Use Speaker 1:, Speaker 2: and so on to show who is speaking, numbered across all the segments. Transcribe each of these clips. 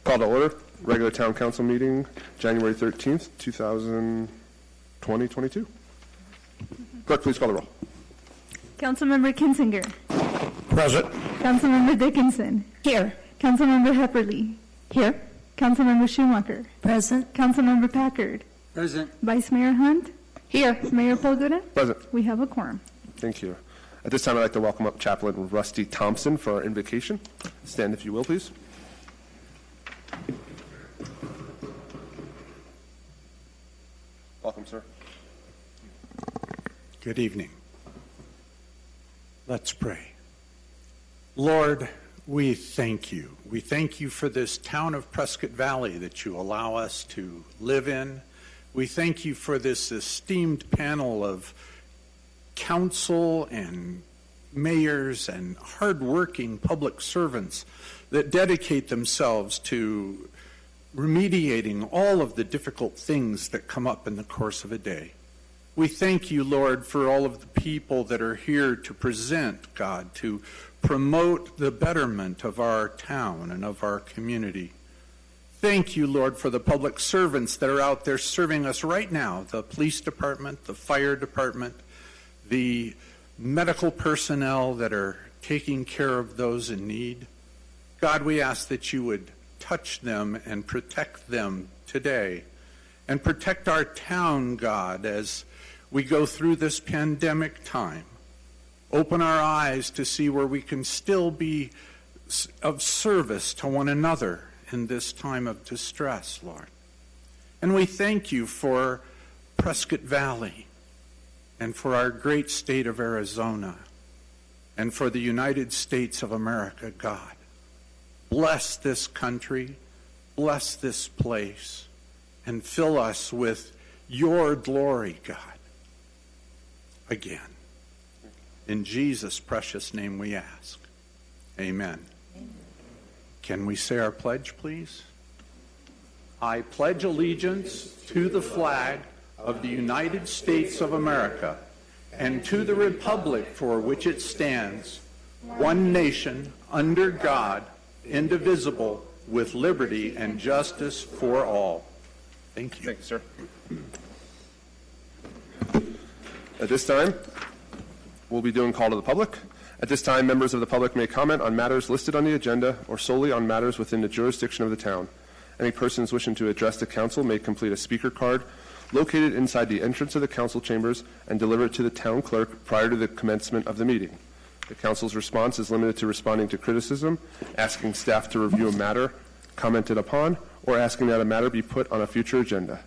Speaker 1: Call to order. Regular Town Council meeting, January 13th, 2022. Clerk, please call the roll.
Speaker 2: Councilmember Kinsinger.
Speaker 3: Present.
Speaker 2: Councilmember Dickinson.
Speaker 4: Here.
Speaker 2: Councilmember Hepperly.
Speaker 4: Here.
Speaker 2: Councilmember Schumacher.
Speaker 4: Present.
Speaker 2: Councilmember Packard.
Speaker 3: Present.
Speaker 2: Vice Mayor Hunt.
Speaker 4: Here.
Speaker 2: Mayor Polgura.
Speaker 1: Present.
Speaker 2: We have a quorum.
Speaker 1: Thank you. At this time, I'd like to welcome up Chaplain Rusty Thompson for our invocation. Stand if you will, please. Welcome, sir.
Speaker 3: Good evening. Let's pray. Lord, we thank you. We thank you for this town of Prescott Valley that you allow us to live in. We thank you for this esteemed panel of council and mayors and hardworking public servants that dedicate themselves to remediating all of the difficult things that come up in the course of a day. We thank you, Lord, for all of the people that are here to present, God, to promote the betterment of our town and of our community. Thank you, Lord, for the public servants that are out there serving us right now, the police department, the fire department, the medical personnel that are taking care of those in need. God, we ask that you would touch them and protect them today, and protect our town, God, as we go through this pandemic time. Open our eyes to see where we can still be of service to one another in this time of distress, Lord. And we thank you for Prescott Valley and for our great state of Arizona and for the United States of America, God. Bless this country, bless this place, and fill us with your glory, God. Again. In Jesus' precious name we ask. Amen. Can we say our pledge, please? I pledge allegiance to the flag of the United States of America and to the republic for which it stands, one nation, under God, indivisible, with liberty and justice for all. Thank you.
Speaker 1: Thank you, sir. At this time, we'll be doing call to the public. At this time, members of the public may comment on matters listed on the agenda or solely on matters within the jurisdiction of the town. Any persons wishing to address the council may complete a speaker card located inside the entrance of the council chambers and deliver it to the town clerk prior to the commencement of the meeting. The council's response is limited to responding to criticism, asking staff to review a matter commented upon, or asking that a matter be put on a future agenda.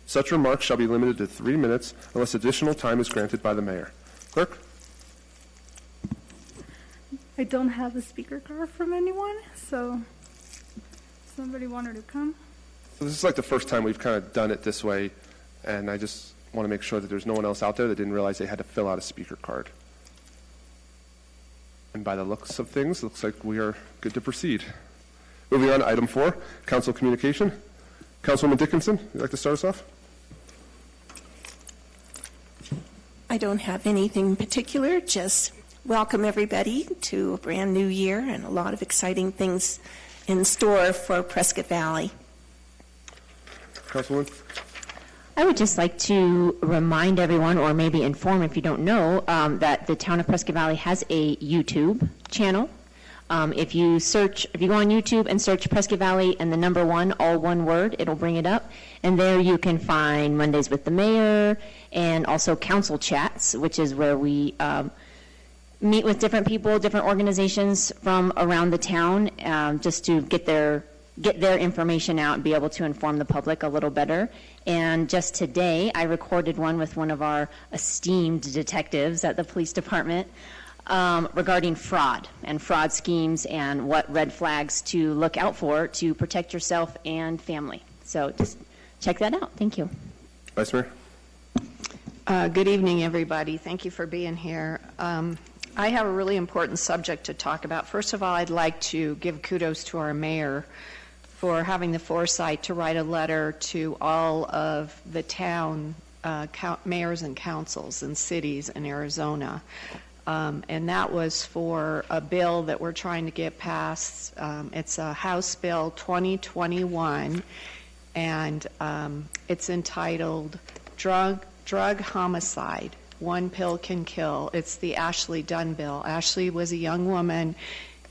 Speaker 1: Such remarks shall be limited to 3 minutes unless additional time is granted by the mayor. Clerk?
Speaker 2: I don't have a speaker card from anyone, so somebody wanted to come.
Speaker 1: So this is like the first time we've kind of done it this way, and I just want to make sure that there's no one else out there that didn't realize they had to fill out a speaker card. And by the looks of things, it looks like we are good to proceed. Moving on to item 4, council communication. Councilwoman Dickinson, you'd like to start us off?
Speaker 4: I don't have anything particular, just welcome everybody to a brand new year and a lot of exciting things in store for Prescott Valley.
Speaker 1: Councilwoman?
Speaker 5: I would just like to remind everyone, or maybe inform if you don't know, that the town of Prescott Valley has a YouTube channel. If you go on YouTube and search Prescott Valley and the number 1, all one word, it'll bring it up. And there you can find Mondays with the Mayor and also council chats, which is where we meet with different people, different organizations from around the town, just to get their information out and be able to inform the public a little better. And just today, I recorded one with one of our esteemed detectives at the police department regarding fraud and fraud schemes and what red flags to look out for to protect yourself and family. So just check that out. Thank you.
Speaker 1: Vice Mayor?
Speaker 6: Good evening, everybody. Thank you for being here. I have a really important subject to talk about. First of all, I'd like to give kudos to our mayor for having the foresight to write a letter to all of the town mayors and councils and cities in Arizona. and that was for a bill that we're trying to get passed. It's a House Bill 2021, and it's entitled Drug Homicide, One Pill Can Kill. It's the Ashley Dunn bill. Ashley was a young woman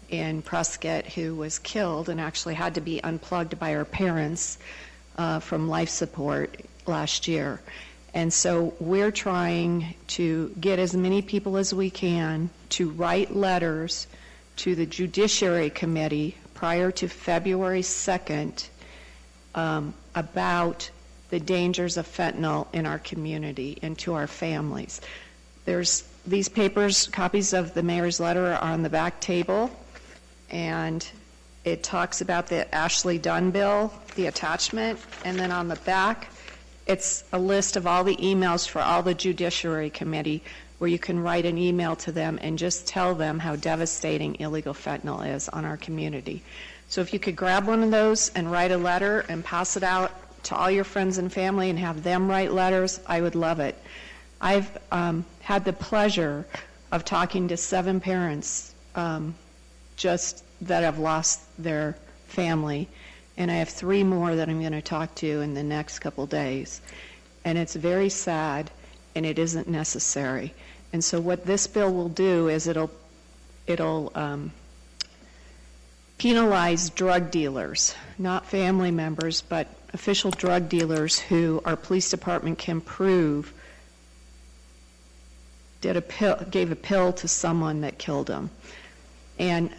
Speaker 6: in Prescott who was killed and actually had to be unplugged by her parents from life support last year. And so we're trying to get as many people as we can to write letters to the Judiciary Committee prior to February 2nd about the dangers of fentanyl in our community and to our families. There's these papers, copies of the mayor's letter are on the back table, and it talks about the Ashley Dunn bill, the attachment, and then on the back, it's a list of all the emails for all the Judiciary Committee where you can write an email to them and just tell them how devastating illegal fentanyl is on our community. So if you could grab one of those and write a letter and pass it out to all your friends and family and have them write letters, I would love it. I've had the pleasure of talking to 7 parents just that have lost their family, and I have 3 more that I'm going to talk to in the next couple days. And it's very sad, and it isn't necessary. And so what this bill will do is it'll penalize drug dealers, not family members, but official drug dealers who our police department can prove gave a pill to someone that killed them. And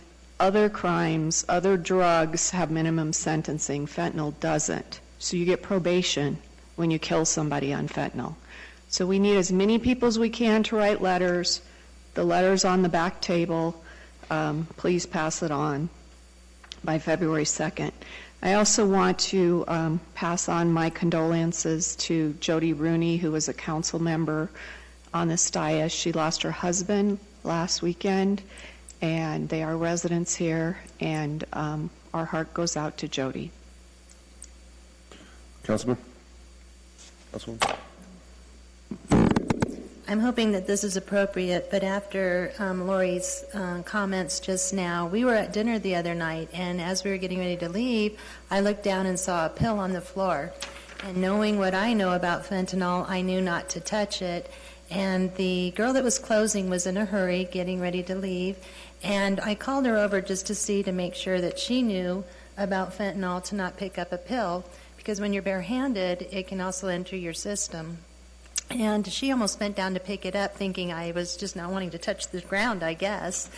Speaker 6: other crimes, other drugs have minimum sentencing. Fentanyl doesn't. So you get probation when you kill somebody on fentanyl. So we need as many people as we can to write letters. The letter's on the back table. Please pass it on by February 2nd. I also want to pass on my condolences to Jody Rooney, who was a council member on this dais. She lost her husband last weekend, and they are residents here, and our heart goes out to Jody.
Speaker 1: Councilman?
Speaker 7: I'm hoping that this is appropriate, but after Lori's comments just now, we were at dinner the other night, and as we were getting ready to leave, I looked down and saw a pill on the floor. And knowing what I know about fentanyl, I knew not to touch it. And the girl that was closing was in a hurry, getting ready to leave, and I called her over just to make sure that she knew about fentanyl, to not pick up a pill, because when you're barehanded, it can also enter your system. And she almost bent down to pick it up, thinking I was just not wanting to touch the ground, I guess.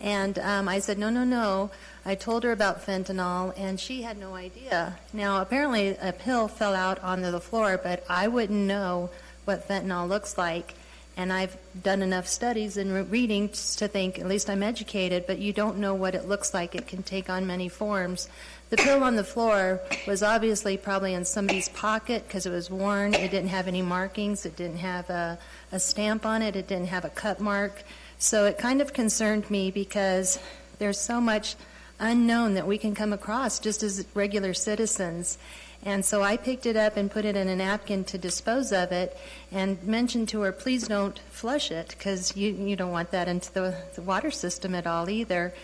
Speaker 7: And I said, no. I told her about fentanyl, and she had no idea. Now, apparently a pill fell out onto the floor, but I wouldn't know what fentanyl looks like. And I've done enough studies and reading to think, at least I'm educated, but you don't know what it looks like. It can take on many forms. The pill on the floor was obviously probably in somebody's pocket because it was worn. It didn't have any markings. It didn't have a stamp on it. It didn't have a cut mark. So it kind of concerned me because there's so much unknown that we can come across just as regular citizens. And so I picked it up and put it in a napkin to dispose of it and mentioned to her, please don't flush it because you don't want that into the water system at all either.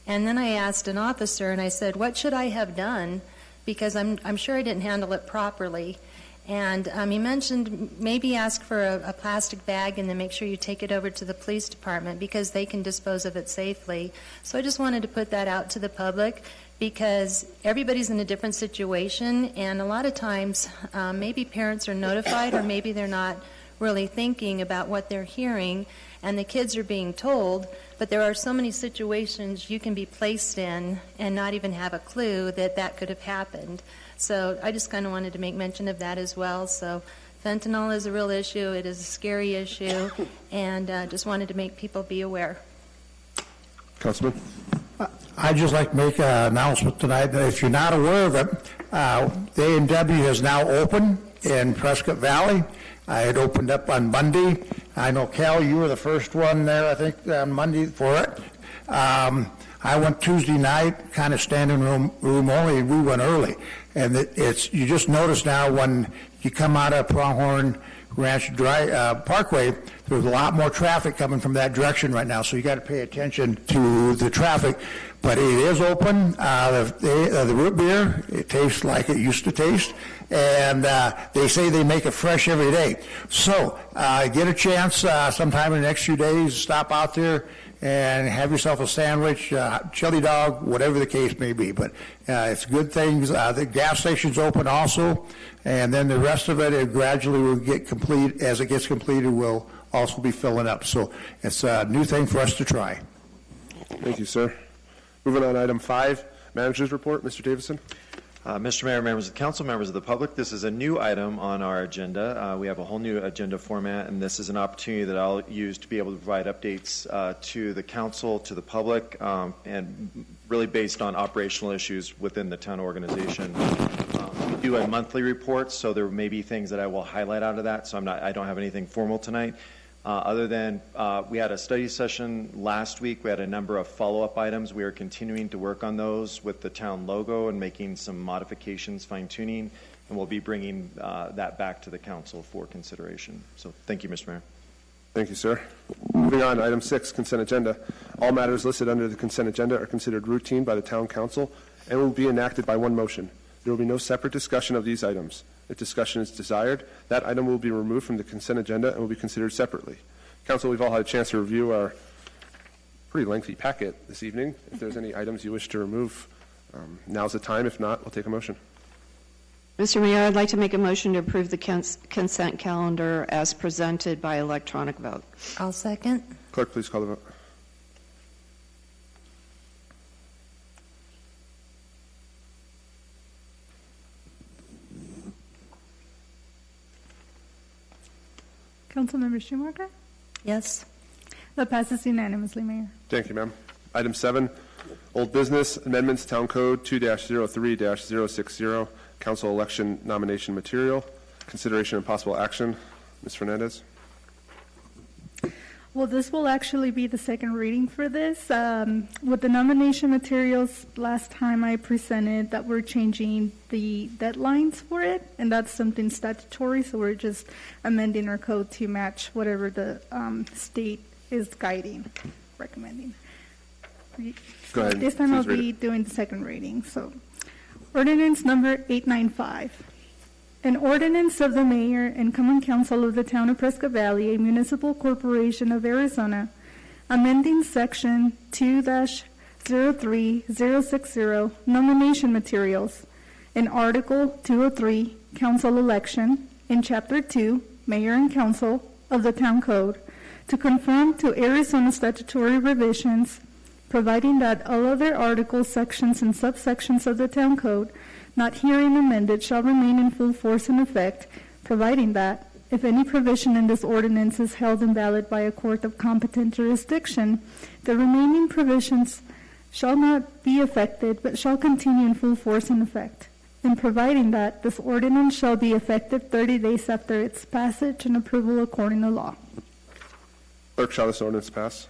Speaker 7: And then I asked an officer and I said, what should I have done? Because I'm sure I didn't handle it properly. And he mentioned maybe ask for a plastic bag and then make sure you take it over to the police department because they can dispose of it safely. So I just wanted to put that out to the public because everybody's in a different situation, and a lot of times maybe parents are notified or maybe they're not really thinking about what they're hearing, and the kids are being told, but there are so many situations you can be placed in and not even have a clue that that could have happened. So I just kind of wanted to make mention of that as well. So fentanyl is a real issue. It is a scary issue, and just wanted to make people be aware.
Speaker 1: Councilman?
Speaker 8: I'd just like to make an announcement tonight that if you're not aware of it, the A&W is now open in Prescott Valley. It opened up on Monday. I know, Cal, you were the first one there, I think, on Monday for it. I went Tuesday night, kind of standing room only, and we went early. And you just notice now when you come out of Pronghorn, Ranch Parkway, there's a lot more traffic coming from that direction right now, so you got to pay attention to the traffic. But it is open. The root beer, it tastes like it used to taste, and they say they make it fresh every day. So get a chance sometime in the next few days, stop out there and have yourself a sandwich, chili dog, whatever the case may be. But it's good things. The gas station's open also, and then the rest of it gradually will get complete. As it gets completed, we'll also be filling up. So it's a new thing for us to try.
Speaker 1: Thank you, sir. Moving on, item 5, Manager's Report. Mr. Davison.
Speaker 9: Mr. Mayor, members of the council, members of the public, this is a new item on our agenda. We have a whole new agenda format, and this is an opportunity that I'll use to be able to provide updates to the council, to the public, and really based on operational issues within the town organization. We do a monthly report, so there may be things that I will highlight out of that, so I don't have anything formal tonight. Other than we had a study session last week. We had a number of follow-up items. We are continuing to work on those with the town logo and making some modifications, fine-tuning, and we'll be bringing that back to the council for consideration. So thank you, Mr. Mayor.
Speaker 1: Thank you, sir. Moving on, item 6, consent agenda. All matters listed under the consent agenda are considered routine by the town council and will be enacted by one motion. There will be no separate discussion of these items. If discussion is desired, that item will be removed from the consent agenda and will be considered separately. Council, we've all had a chance to review our pretty lengthy packet this evening. If there's any items you wish to remove, now's the time. If not, we'll take a motion.
Speaker 6: Mr. Mayor, I'd like to make a motion to approve the consent calendar as presented by electronic vote.
Speaker 7: I'll second.
Speaker 1: Clerk, please call the vote.
Speaker 2: Councilmember Schumacher?
Speaker 7: Yes.
Speaker 2: That passes unanimously, Mayor.
Speaker 1: Thank you, ma'am. Item 7, old business, amendments, Town Code 2-03-060, council election nomination material, consideration and possible action. Ms. Fernandez?
Speaker 2: Well, this will actually be the second reading for this. With the nomination materials, last time I presented that we're changing the deadlines for it, and that's something statutory, so we're just amending our code to match whatever the state is recommending.
Speaker 1: Go ahead.
Speaker 2: This time I'll
Speaker 1: Please read
Speaker 2: be doing the second reading. So, ordinance number 895. An ordinance of the mayor and common council of the town of Prescott Valley, a municipal corporation of Arizona, amending section 2-03060, nomination materials, in Article 203, council election, in Chapter 2, mayor and council of the town code, to conform to Arizona statutory revisions, providing that all other articles, sections, and subsections of the town code not herein amended shall remain in full force and effect, providing that, if any provision in this ordinance is held invalid by a court of competent jurisdiction, the remaining provisions shall not be affected, but shall continue in full force and effect, and providing that this ordinance shall be effective 30 days after its passage and approval according to law.
Speaker 1: Clerk, shall this ordinance pass?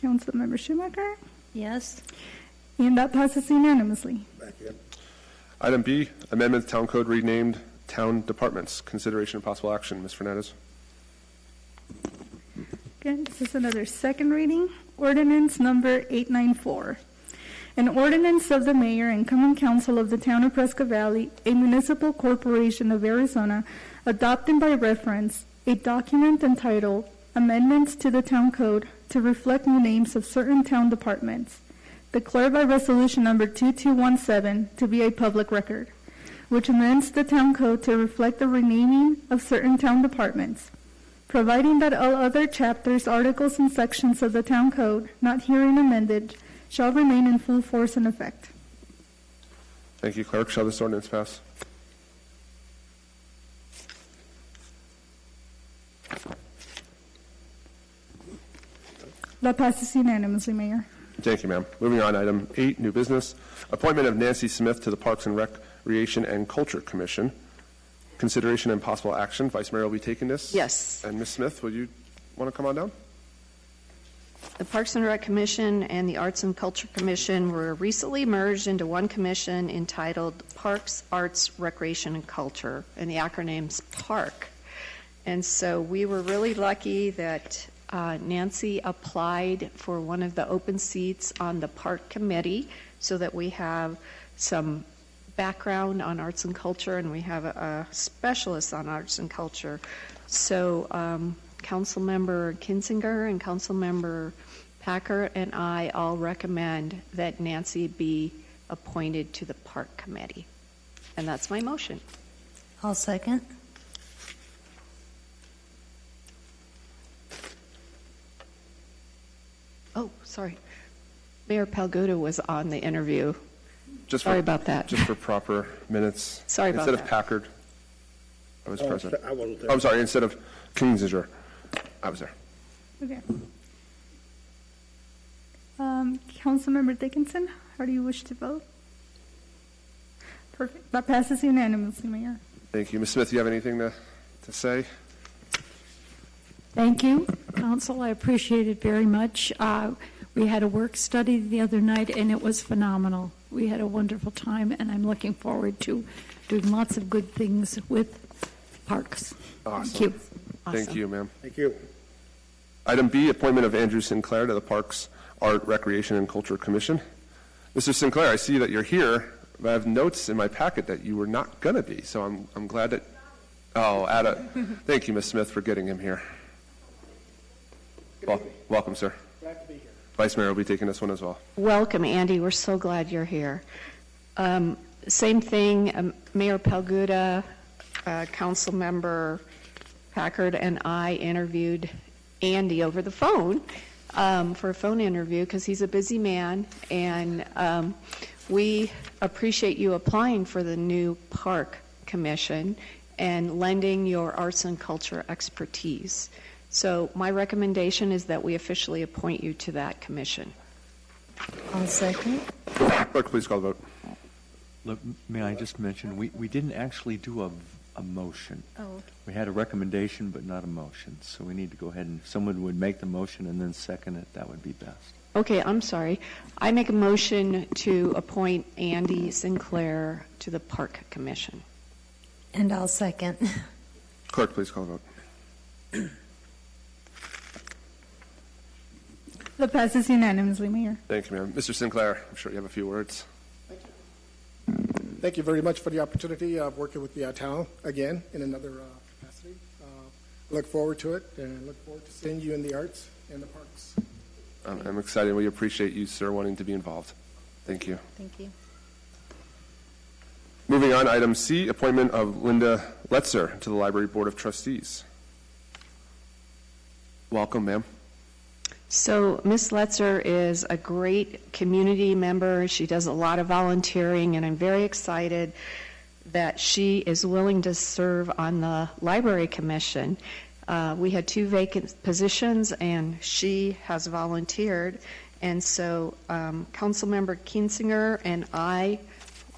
Speaker 2: Councilmember Schumacher?
Speaker 7: Yes.
Speaker 2: And that passes unanimously.
Speaker 8: Thank you.
Speaker 1: Item B, amendment to Town Code renamed Town Departments, consideration and possible action. Ms. Fernandez?
Speaker 2: Again, this is another second reading. Ordinance number 894. An ordinance of the mayor and common council of the town of Prescott Valley, a municipal corporation of Arizona, adopting by reference a document entitled Amendments to the Town Code to reflect new names of certain town departments, declared by resolution number 2217 to be a public record, which amends the town code to reflect the renaming of certain town departments, providing that all other chapters, articles, and sections of the town code not herein amended shall remain in full force and effect.
Speaker 1: Thank you, Clerk. Shall this ordinance pass?
Speaker 2: That passes unanimously, Mayor.
Speaker 1: Thank you, ma'am. Moving on, item 8, new business. Appointment of Nancy Smith to the Parks and Recreation and Culture Commission. Consideration and possible action. Vice Mayor will be taking this.
Speaker 6: Yes.
Speaker 1: And Ms. Smith, would you want to come on down?
Speaker 6: The Parks and Rec Commission and the Arts and Culture Commission were recently merged into one commission entitled Parks, Arts, Recreation, and Culture, and the acronym's PARC. And so we were really lucky that Nancy applied for one of the open seats on the PARC committee so that we have some background on arts and culture, and we have a specialist on arts and culture. So Councilmember Kinzinger and Councilmember Packer and I all recommend that Nancy be appointed to the PARC committee. And that's my motion.
Speaker 7: I'll second.
Speaker 6: Oh, sorry. Mayor Palguda was on the interview.
Speaker 1: Sorry
Speaker 6: about that.
Speaker 1: Just for proper minutes.
Speaker 6: Sorry about
Speaker 1: Instead
Speaker 6: that.
Speaker 1: of Packard, I was present.
Speaker 8: I wasn't there.
Speaker 1: I'm sorry, instead of Kinzinger, I was there.
Speaker 2: Okay. Councilmember Dickinson, how do you wish to vote? Perfect. That passes unanimously, Mayor.
Speaker 1: Thank you. Ms. Smith, you have anything to say?
Speaker 10: Thank you, Council. I appreciate it very much. We had a work study the other night, and it was phenomenal. We had a wonderful time, and I'm looking forward to doing lots of good things with parks.
Speaker 1: Awesome.
Speaker 10: Thank you.
Speaker 1: Thank you, ma'am.
Speaker 8: Thank you.
Speaker 1: Item B, appointment of Andrew Sinclair to the Parks, Art, Recreation, and Culture Commission. Mr. Sinclair, I see that you're here, but I have notes in my packet that you were not going to be, so I'm glad that... Oh, thank you, Ms. Smith, for getting him here. Welcome, sir.
Speaker 8: Glad to be here.
Speaker 1: Vice Mayor will be taking this one as well.
Speaker 6: Welcome, Andy. We're so glad you're here. Same thing, Mayor Palguda, Councilmember Packard, and I interviewed Andy over the phone for a phone interview because he's a busy man, and we appreciate you applying for the new Park Commission and lending your arts and culture expertise. So my recommendation is that we officially appoint you to that commission.
Speaker 7: I'll second.
Speaker 1: Clerk, please call the vote.
Speaker 11: Look, may I just mention, we didn't actually do a motion.
Speaker 7: Oh, okay.
Speaker 11: We had a recommendation, but not a motion. So we need to go ahead and, if someone would make the motion and then second it, that would be best.
Speaker 6: Okay, I'm sorry. I make a motion to appoint Andy Sinclair to the Park Commission.
Speaker 7: And I'll second.
Speaker 1: Clerk, please call the vote.
Speaker 2: That passes unanimously, Mayor.
Speaker 1: Thank you, ma'am. Mr. Sinclair, I'm sure you have a few words.
Speaker 12: Thank you very much for the opportunity of working with the town again in another capacity. Look forward to it and look forward to seeing you in the arts and the parks.
Speaker 1: I'm excited. We appreciate you, sir, wanting to be involved. Thank you.
Speaker 7: Thank you.
Speaker 1: Moving on, item C, appointment of Linda Letzer to the Library Board of Trustees. Welcome, ma'am.
Speaker 6: So Ms. Letzer is a great community member. She does a lot of volunteering, and I'm very excited that she is willing to serve on the Library Commission. We had 2 vacant positions, and she has volunteered. And so Councilmember Kinzinger and I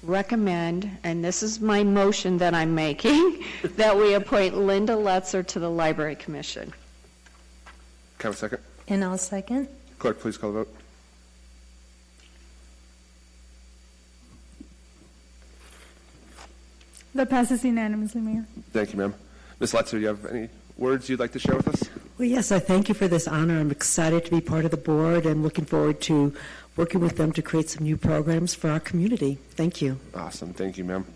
Speaker 6: recommend, and this is my motion that I'm making, that we appoint Linda Letzer to the Library Commission.
Speaker 1: Can I have a second?
Speaker 7: And I'll second.
Speaker 1: Clerk, please call the vote.
Speaker 2: That passes unanimously, Mayor.
Speaker 1: Thank you, ma'am. Ms. Letzer, do you have any words you'd like to share with us?
Speaker 13: Well, yes, I thank you for this honor. I'm excited to be part of the board and looking forward to working with them to create some new programs for our community. Thank you.
Speaker 1: Awesome. Thank you, ma'am.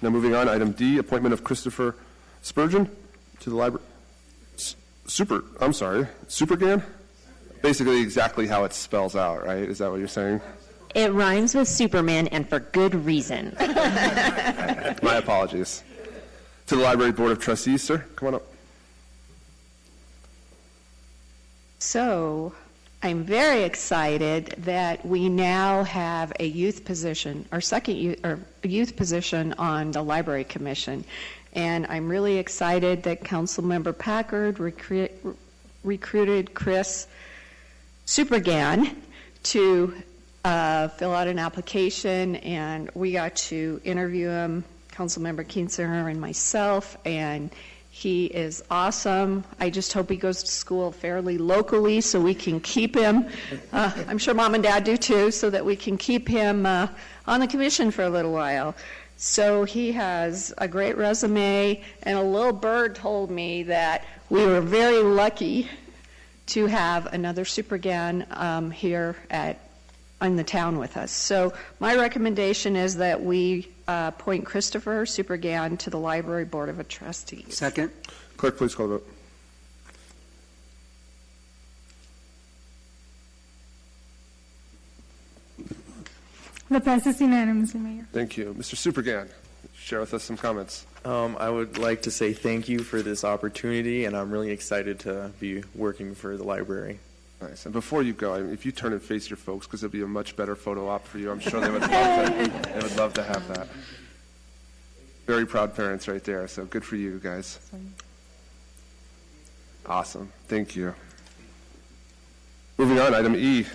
Speaker 1: Now moving on, item D, appointment of Christopher Spurgeon to the library. Supergan? Basically exactly how it spells out, right? Is that what you're saying?
Speaker 5: It rhymes with Superman, and for good reason.
Speaker 1: My apologies. To the Library Board of Trustees, sir. Come on up.
Speaker 6: So I'm very excited that we now have a youth position, our second youth position on the Library Commission. And I'm really excited that Councilmember Packard recruited Chris Supergan to fill out an application, and we got to interview him, Councilmember Kinzinger and myself, and He is awesome. I just hope he goes to school fairly locally so we can keep him. I'm sure Mom and Dad do too, so that we can keep him on the commission for a little while. So he has a great resume, and a little bird told me that we were very lucky to have another Supergan here in the town with us. So my recommendation is that we appoint Christopher Supergan to the Library Board of Trustees.
Speaker 14: Second.
Speaker 1: Clerk, please call the vote.
Speaker 2: That passes unanimously, Mayor.
Speaker 1: Thank you. Mr. Supergan, share with us some comments.
Speaker 15: I would like to say thank you for this opportunity, and I'm really excited to be working for the library.
Speaker 1: Nice. And before you go, if you turn and face your folks, because it'll be a much better photo op for you, I'm sure they would love to have that. Very proud parents right there, so good for you guys. Awesome. Thank you. Moving on, item E.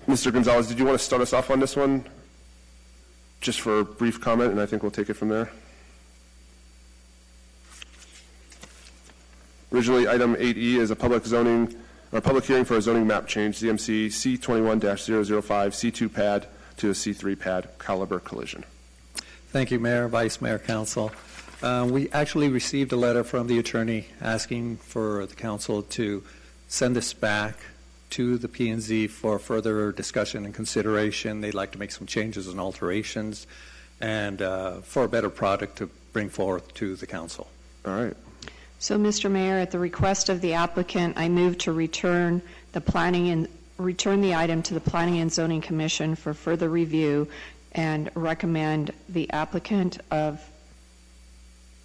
Speaker 1: Mr. Gonzalez, did you want to start us off on this one? Just for a brief comment, and I think we'll take it from there. Originally, item 8E is a public hearing for a zoning map change, ZMC C21-005 C2 pad to a C3 pad caliber collision.
Speaker 16: Thank you, Mayor, Vice Mayor, Council. We actually received a letter from the attorney asking for the council to send this back to the P&Z for further discussion and consideration. They'd like to make some changes and alterations and for a better product to bring forth to the council.
Speaker 1: All right.
Speaker 6: So, Mr. Mayor, at the request of the applicant, I move to return the item to the Planning and Zoning Commission for further review and recommend the applicant of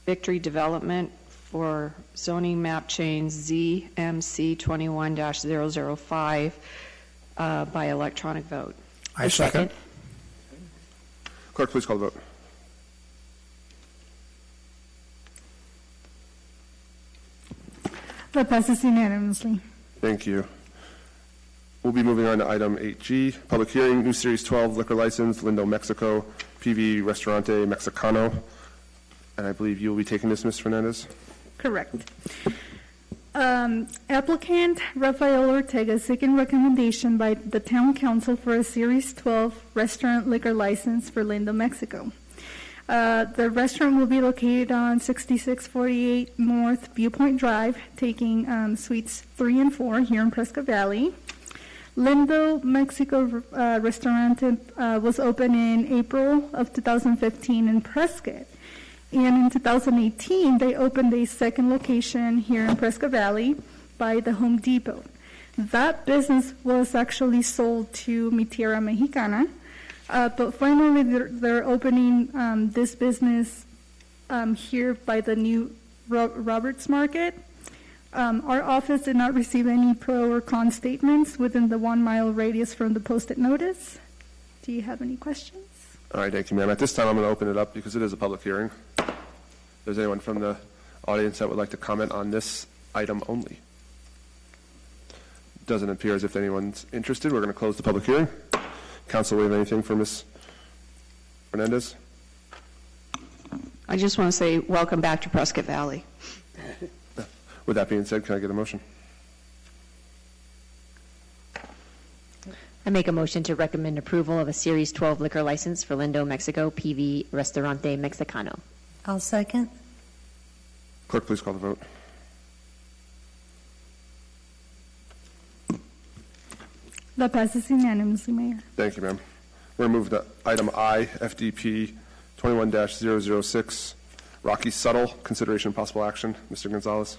Speaker 6: Victory Development for zoning map change ZMC 21-005 by electronic vote.
Speaker 8: I second.
Speaker 1: Clerk, please call the vote.
Speaker 2: That passes unanimously.
Speaker 1: Thank you. We'll be moving on to item 8G, public hearing, new Series 12 liquor license, Lindo, Mexico, PV Restaurante Mexicano. And I believe you will be taking this, Ms. Fernandez?
Speaker 2: Correct. Applicant Rafael Ortega seeking recommendation by the Town Council for a Series 12 restaurant liquor license for Lindo, Mexico. The restaurant will be located on 6648 North Viewpoint Drive, taking suites 3 and 4 here in Prescott Valley. Lindo, Mexico Restaurant was opened in April of 2015 in Prescott. And in 2018, they opened a second location here in Prescott Valley by the Home Depot. That business was actually sold to Mi Tierra Mexicana, but finally they're opening this business here by the new Roberts Market. Our office did not receive any pro or con statements within the 1 mile radius from the posted notice. Do you have any questions?
Speaker 1: All right, thank you, ma'am. At this time, I'm going to open it up because it is a public hearing. If there's anyone from the audience that would like to comment on this item only. Doesn't appear as if anyone's interested. We're going to close the public hearing. Council, we have anything for Ms. Fernandez?
Speaker 6: I just want to say welcome back to Prescott Valley.
Speaker 1: With that being said, can I get a motion?
Speaker 5: I make a motion to recommend approval of a Series 12 liquor license for Lindo, Mexico, PV Restaurante Mexicano.
Speaker 7: I'll second.
Speaker 1: Clerk, please call the vote.
Speaker 2: That passes unanimously, Mayor.
Speaker 1: Thank you, ma'am. We're going to move to item I, FDP 21-006, Rocky Subtle, consideration of possible action. Mr. Gonzalez.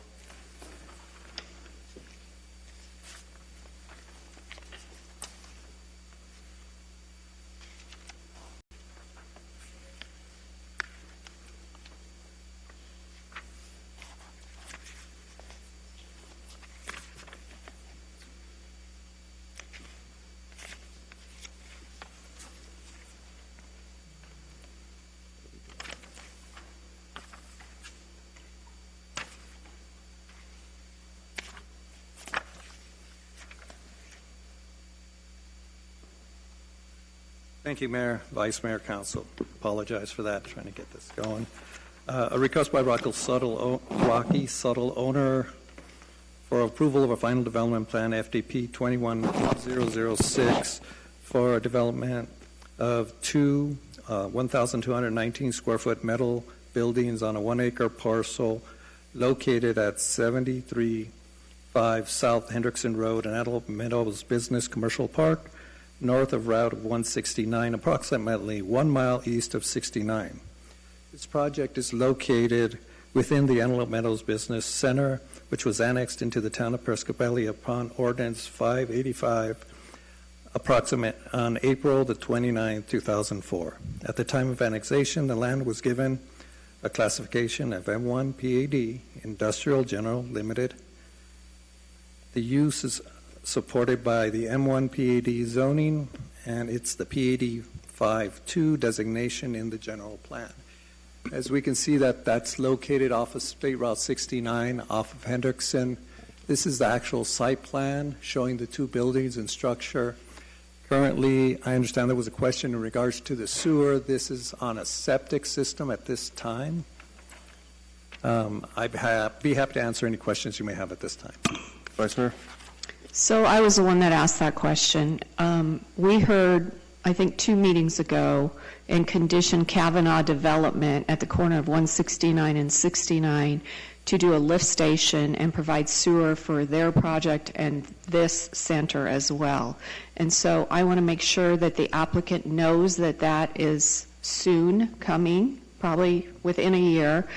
Speaker 16: Thank you, Mayor, Vice Mayor, Council. Apologize for that, trying to get this going. A request by Rocky Subtle, owner, for approval of a final development plan, FDP 21006, for development of two 1,219 square foot metal buildings on a 1 acre parcel located at 735 South Hendrickson Road in Antelope Meadows Business Commercial Park, north of Route 169, approximately 1 mile east of 69. This project is located within the Antelope Meadows Business Center, which was annexed into the town of Prescott Valley upon Ordinance 585, approximate on April the 29th, 2004. At the time of annexation, the land was given a classification of M1 PAD, Industrial General Limited. The use is supported by the M1 PAD zoning, and it's the PAD 5.2 designation in the general plan. As we can see, that's located off of State Route 69, off of Hendrickson. This is the actual site plan showing the two buildings and structure. Currently, I understand there was a question in regards to the sewer. This is on a septic system at this time. I'd be happy to answer any questions you may have at this time.
Speaker 1: Vice Mayor?
Speaker 6: So I was the one that asked that question. We heard, I think 2 meetings ago, in condition Kavanaugh Development at the corner of 169 and 69 to do a lift station and provide sewer for their project and this center as well. And so I want to make sure that the applicant knows that that is soon coming, probably within a year,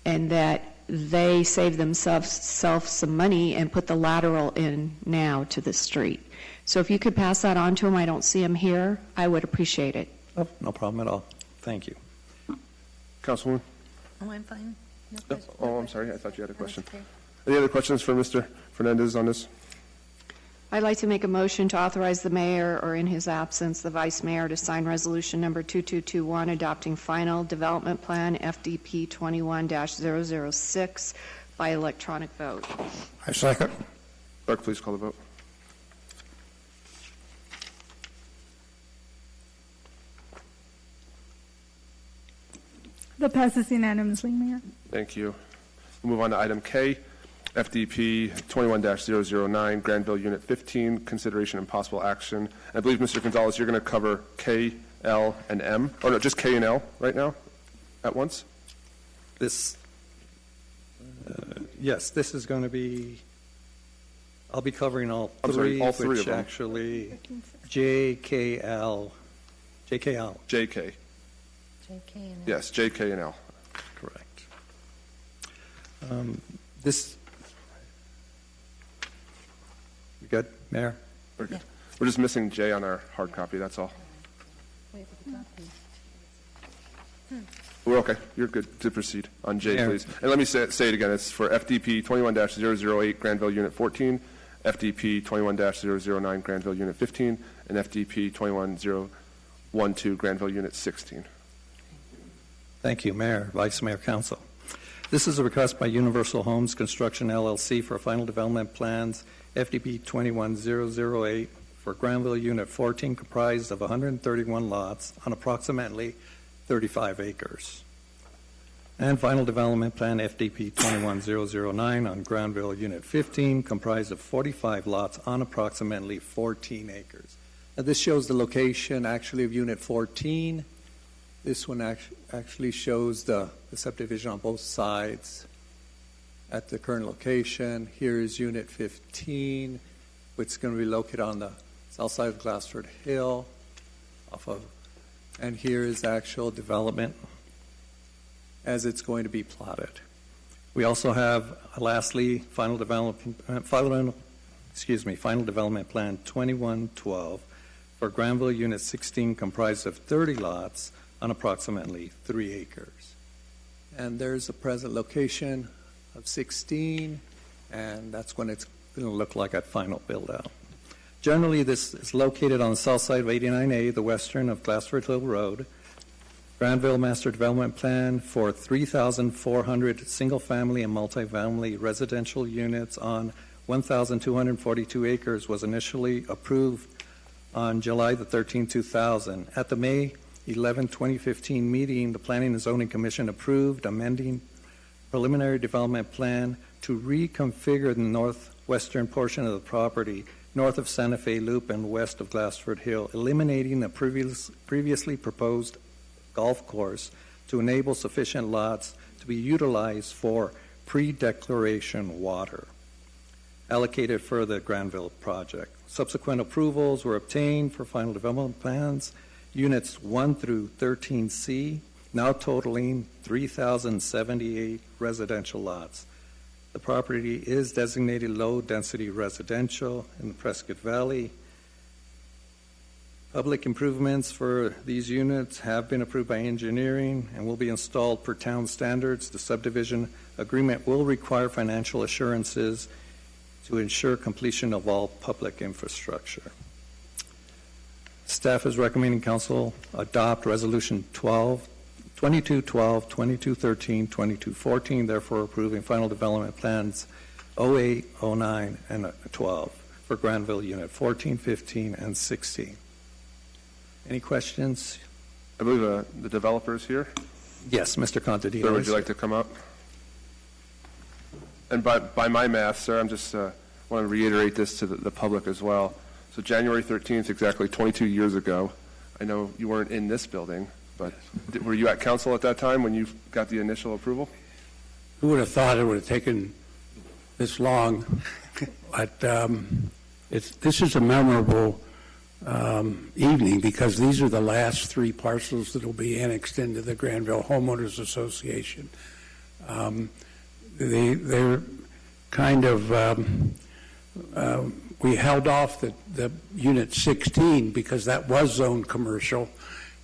Speaker 6: and that they save themselves some money and put the lateral in now to the street. So if you could pass that on to them, I don't see them here, I would appreciate it.
Speaker 16: Oh, no problem at all. Thank you.
Speaker 1: Councilwoman?
Speaker 7: Oh, I'm fine. No
Speaker 1: No.
Speaker 7: question.
Speaker 1: Oh, I'm sorry. I thought you had a question.
Speaker 7: Okay.
Speaker 1: Any other questions for Mr. Fernandez on this?
Speaker 6: I'd like to make a motion to authorize the mayor, or in his absence, the vice mayor, to sign resolution number 2221, adopting final development plan FDP 21-006 by electronic vote.
Speaker 8: I second.
Speaker 1: Clerk, please call the vote.
Speaker 2: That passes unanimously, Mayor.
Speaker 1: Thank you. We'll move on to item K, FDP 21-009, Granville Unit 15, consideration and possible action. I believe, Mr. Gonzalez, you're going to cover K, L, and M. Oh, no, just K and L right now at once?
Speaker 16: This, yes, this is going to be, I'll be covering all
Speaker 1: I'm sorry,
Speaker 16: three,
Speaker 1: all three
Speaker 16: which
Speaker 1: of them.
Speaker 16: actually, JKL.
Speaker 1: JK.
Speaker 7: JK and L.
Speaker 1: Yes, JK and L.
Speaker 16: Correct. This, you good, Mayor?
Speaker 1: We're good. We're just missing J on our hard copy, that's all.
Speaker 7: Wait for the copy.
Speaker 1: We're okay. You're good to proceed on J,
Speaker 16: Mayor.
Speaker 1: please. And let me say it again. It's for FDP 21-008, Granville Unit 14, FDP 21-009, Granville Unit 15, and FDP 21-012, Granville Unit 16.
Speaker 16: Thank you, Mayor, Vice Mayor, Council. This is a request by Universal Homes Construction LLC for final development plans, FDP 21008, for Granville Unit 14, comprised of 131 lots on approximately 35 acres. And final development plan, FDP 21009, on Granville Unit 15, comprised of 45 lots on approximately 14 acres. Now, this shows the location, actually, of Unit 14. This one actually shows the subdivision on both sides at the current location. Here is Unit 15, which is going to be located on the south side of Glassford Hill, and here is the actual development as it's going to be plotted. We also have, lastly, final development plan 2112 for Granville Unit 16, comprised of 30 lots on approximately 3 acres. And there's a present location of 16, and that's when it's going to look like at final build-out. Generally, this is located on the south side of 89A, the western of Glassford Hill Road. Granville Master Development Plan for 3,400 single-family and multifamily residential units on 1,242 acres was initially approved on July the 13th, 2000. At the May 11, 2015 meeting, the Planning and Zoning Commission approved amending preliminary development plan to reconfigure the northwestern portion of the property north of Santa Fe Loop and west of Glassford Hill, eliminating the previously proposed golf course to enable sufficient lots to be utilized for pre-declaration water allocated for the Granville project. Subsequent approvals were obtained for final development plans, units 1 through 13C, now totaling 3,078 residential lots. The property is designated low-density residential in the Prescott Valley. Public improvements for these units have been approved by engineering and will be installed per town standards. The subdivision agreement will require financial assurances to ensure completion of all public infrastructure. Staff is recommending council adopt Resolution 2212, 2213, 2214, therefore approving final development plans 08, 09, and 12 for Granville Unit 14, 15, and 16. Any questions?
Speaker 1: I believe the developer is here.
Speaker 16: Yes, Mr. Contadino.
Speaker 1: Sir, would you like to come up? And by my math, sir, I'm just want to reiterate this to the public as well. So January 13th, exactly 22 years ago, I know you weren't in this building, but were you at council at that time when you got the initial approval?
Speaker 14: Who would have thought it would have taken this long? But this is a memorable evening because these are the last three parcels that will be annexed into the Granville Homeowners Association. They're kind of, we held off the Unit 16 because that was zoned commercial.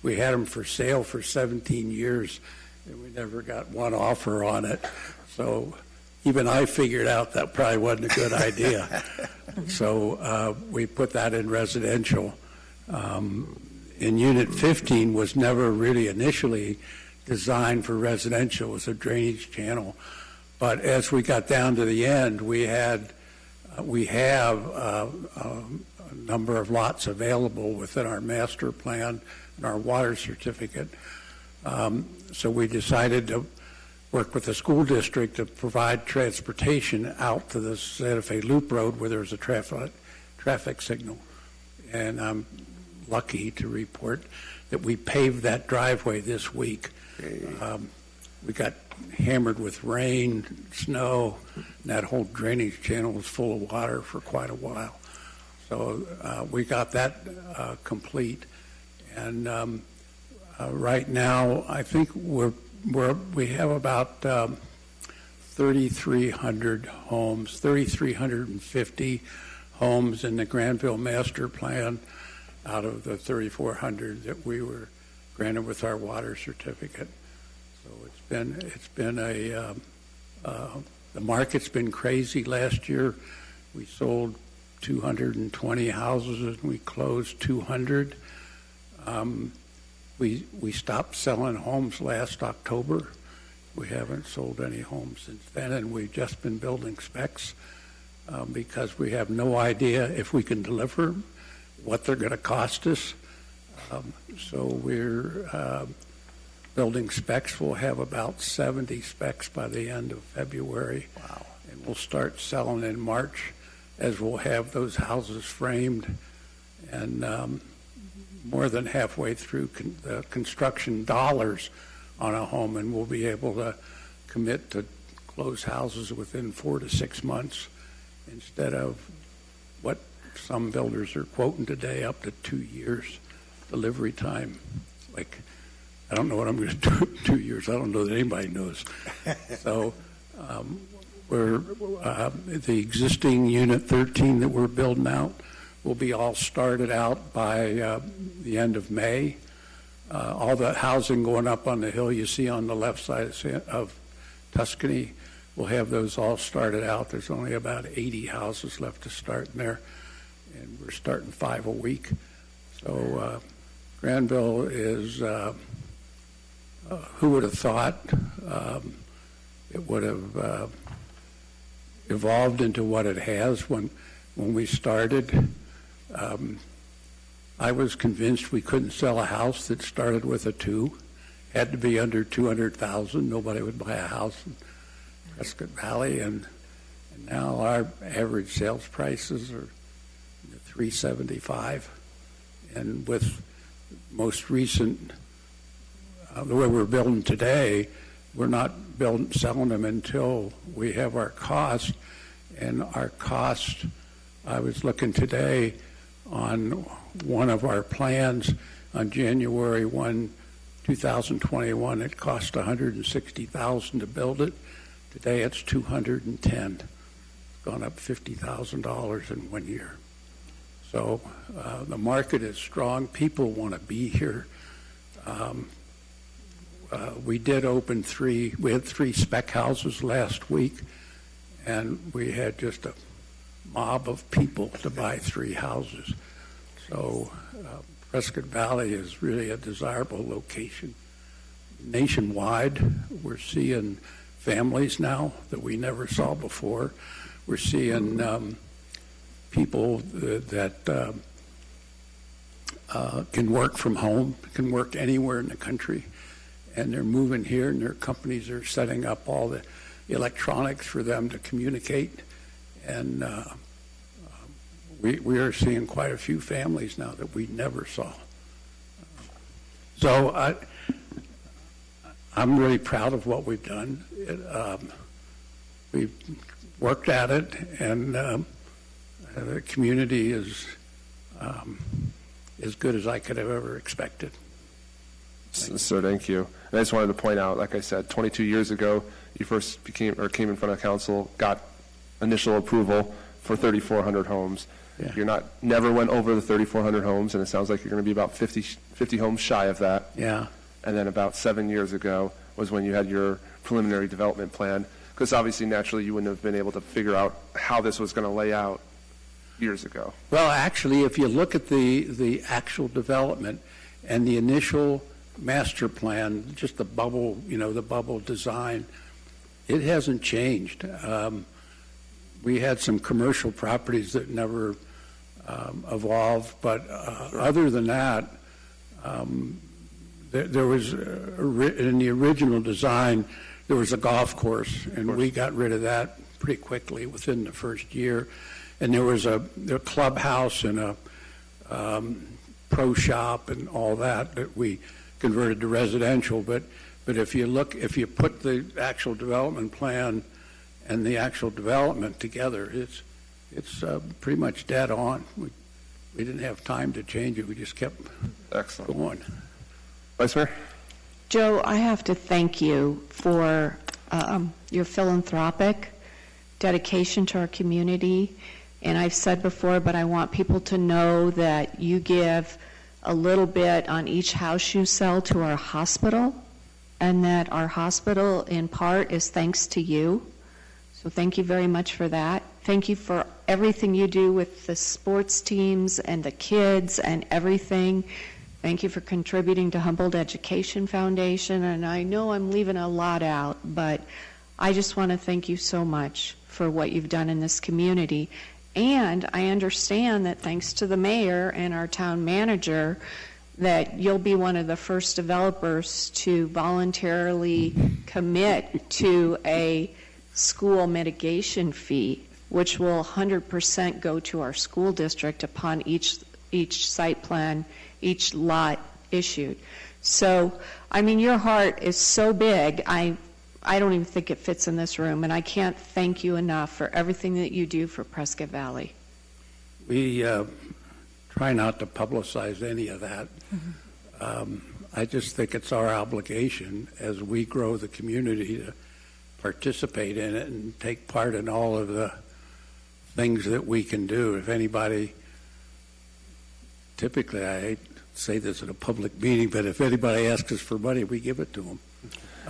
Speaker 14: We had them for sale for 17 years, and we never got one offer on it. So even I figured out that probably wasn't a good idea. So we put that in residential. And Unit 15 was never really initially designed for residential. It was a drainage channel. But as we got down to the end, we have a number of lots available within our master plan and our water certificate. So we decided to work with the school district to provide transportation out to the Santa Fe Loop Road where there's a traffic signal. And I'm lucky to report that we paved that driveway this week. We got hammered with rain, snow, and that whole drainage channel was full of water for quite a while. So we got that complete. And right now, I think we have about 3,300 homes, 3,350 homes in the Granville Master Plan out of the 3,400 that we were granted with our water certificate. So it's been the market's been crazy. Last year, we sold 220 houses and we closed 200. We stopped selling homes last October. We haven't sold any homes since then, and we've just been building specs because we have no idea if we can deliver, what they're going to cost us. So we're building specs. We'll have about 70 specs by the end of February. Wow. And we'll start selling in March as we'll have those houses framed and more than halfway through the construction dollars on a home, and we'll be able to commit to close houses within 4 to 6 months instead of what some builders are quoting today, up to 2 years delivery time. It's like, I don't know what I'm going to do in 2 years. I don't know that anybody knows. So the existing Unit 13 that we're building out will be all started out by the end of May. All the housing going up on the hill you see on the left side of Tuscany, we'll have those all started out. There's only about 80 houses left to start in there, and we're starting 5 a week. So Granville is, who would have thought it would have evolved into what it has when we started. I was convinced we couldn't sell a house that started with a 2. Had to be under 200,000. Nobody would buy a house in Prescott Valley, and now our average sales prices are $375, and with most recent, the way we're building today, we're not selling them until we have our cost, and our cost, I was looking today on one of our plans on January 1, 2021, it cost $160,000 to build it. Today it's $210. It's gone up $50,000 in 1 year. So the market is strong. People want to be here. We did open we had 3 spec houses last week, and we had just a mob of people to buy 3 houses. So Prescott Valley is really a desirable location. Nationwide, we're seeing families now that we never saw before. We're seeing people that can work from home, can work anywhere in the country, and they're moving here, and their companies are setting up all the electronics for them to communicate. And we are seeing quite a few families now that we never saw. So I'm really proud of what we've done. We've worked at it, and the community is as good as I could have ever expected.
Speaker 1: Sir, thank you. And I just wanted to point out, like I said, 22 years ago, you first came in front of council, got initial approval for 3,400 homes.
Speaker 14: Yeah.
Speaker 1: You're never went over the 3,400 homes, and it sounds like you're going to be about 50 homes shy of that.
Speaker 14: Yeah.
Speaker 1: And then about 7 years ago was when you had your preliminary development plan, because obviously, naturally, you wouldn't have been able to figure out how this was going to lay out years ago.
Speaker 14: Well, actually, if you look at the actual development and the initial master plan, just the bubble, the bubble design, it hasn't changed. We had some commercial properties that never evolved, but other than that, there was, in the original design, there was a golf course, and we got rid of that pretty quickly within the first year. And there was a clubhouse and a pro shop and all that we converted to residential. But if you put the actual development plan and the actual development together, it's pretty much dead on. We didn't have time to change it. We just kept going.
Speaker 1: Vice Mayor?
Speaker 6: Joe, I have to thank you for your philanthropic dedication to our community. And I've said before, but I want people to know that you give a little bit on each house you sell to our hospital, and that our hospital, in part, is thanks to you. So thank you very much for that. Thank you for everything you do with the sports teams and the kids and everything. Thank you for contributing to Humboldt Education Foundation. And I know I'm leaving a lot out, but I just want to thank you so much for what you've done in this community. And I understand that thanks to the mayor and our town manager, that you'll be one of the first developers to voluntarily commit to a school mitigation fee, which will 100% go to our school district upon each site plan, each lot issued. So, I mean, your heart is so big, I don't even think it fits in this room, and I can't thank you enough for everything that you do for Prescott Valley.
Speaker 14: We try not to publicize any of that. Mm-hmm. I just think it's our obligation as we grow the community to participate in it and take part in all of the things that we can do. If anybody, typically, I hate to say this at a public meeting, but if anybody asks us for money, we give it to them.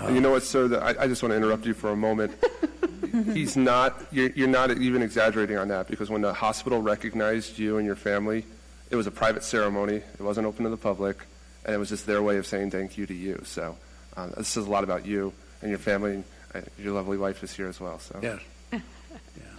Speaker 1: You know what, sir? I just want to interrupt you for a moment. He's not. You're not even exaggerating on that, because when the hospital recognized you and your family, it was a private ceremony. It wasn't open to the public, and it was just their way of saying thank you to you. So this says a lot about you and your family. Your lovely wife is here as well. So
Speaker 14: yeah.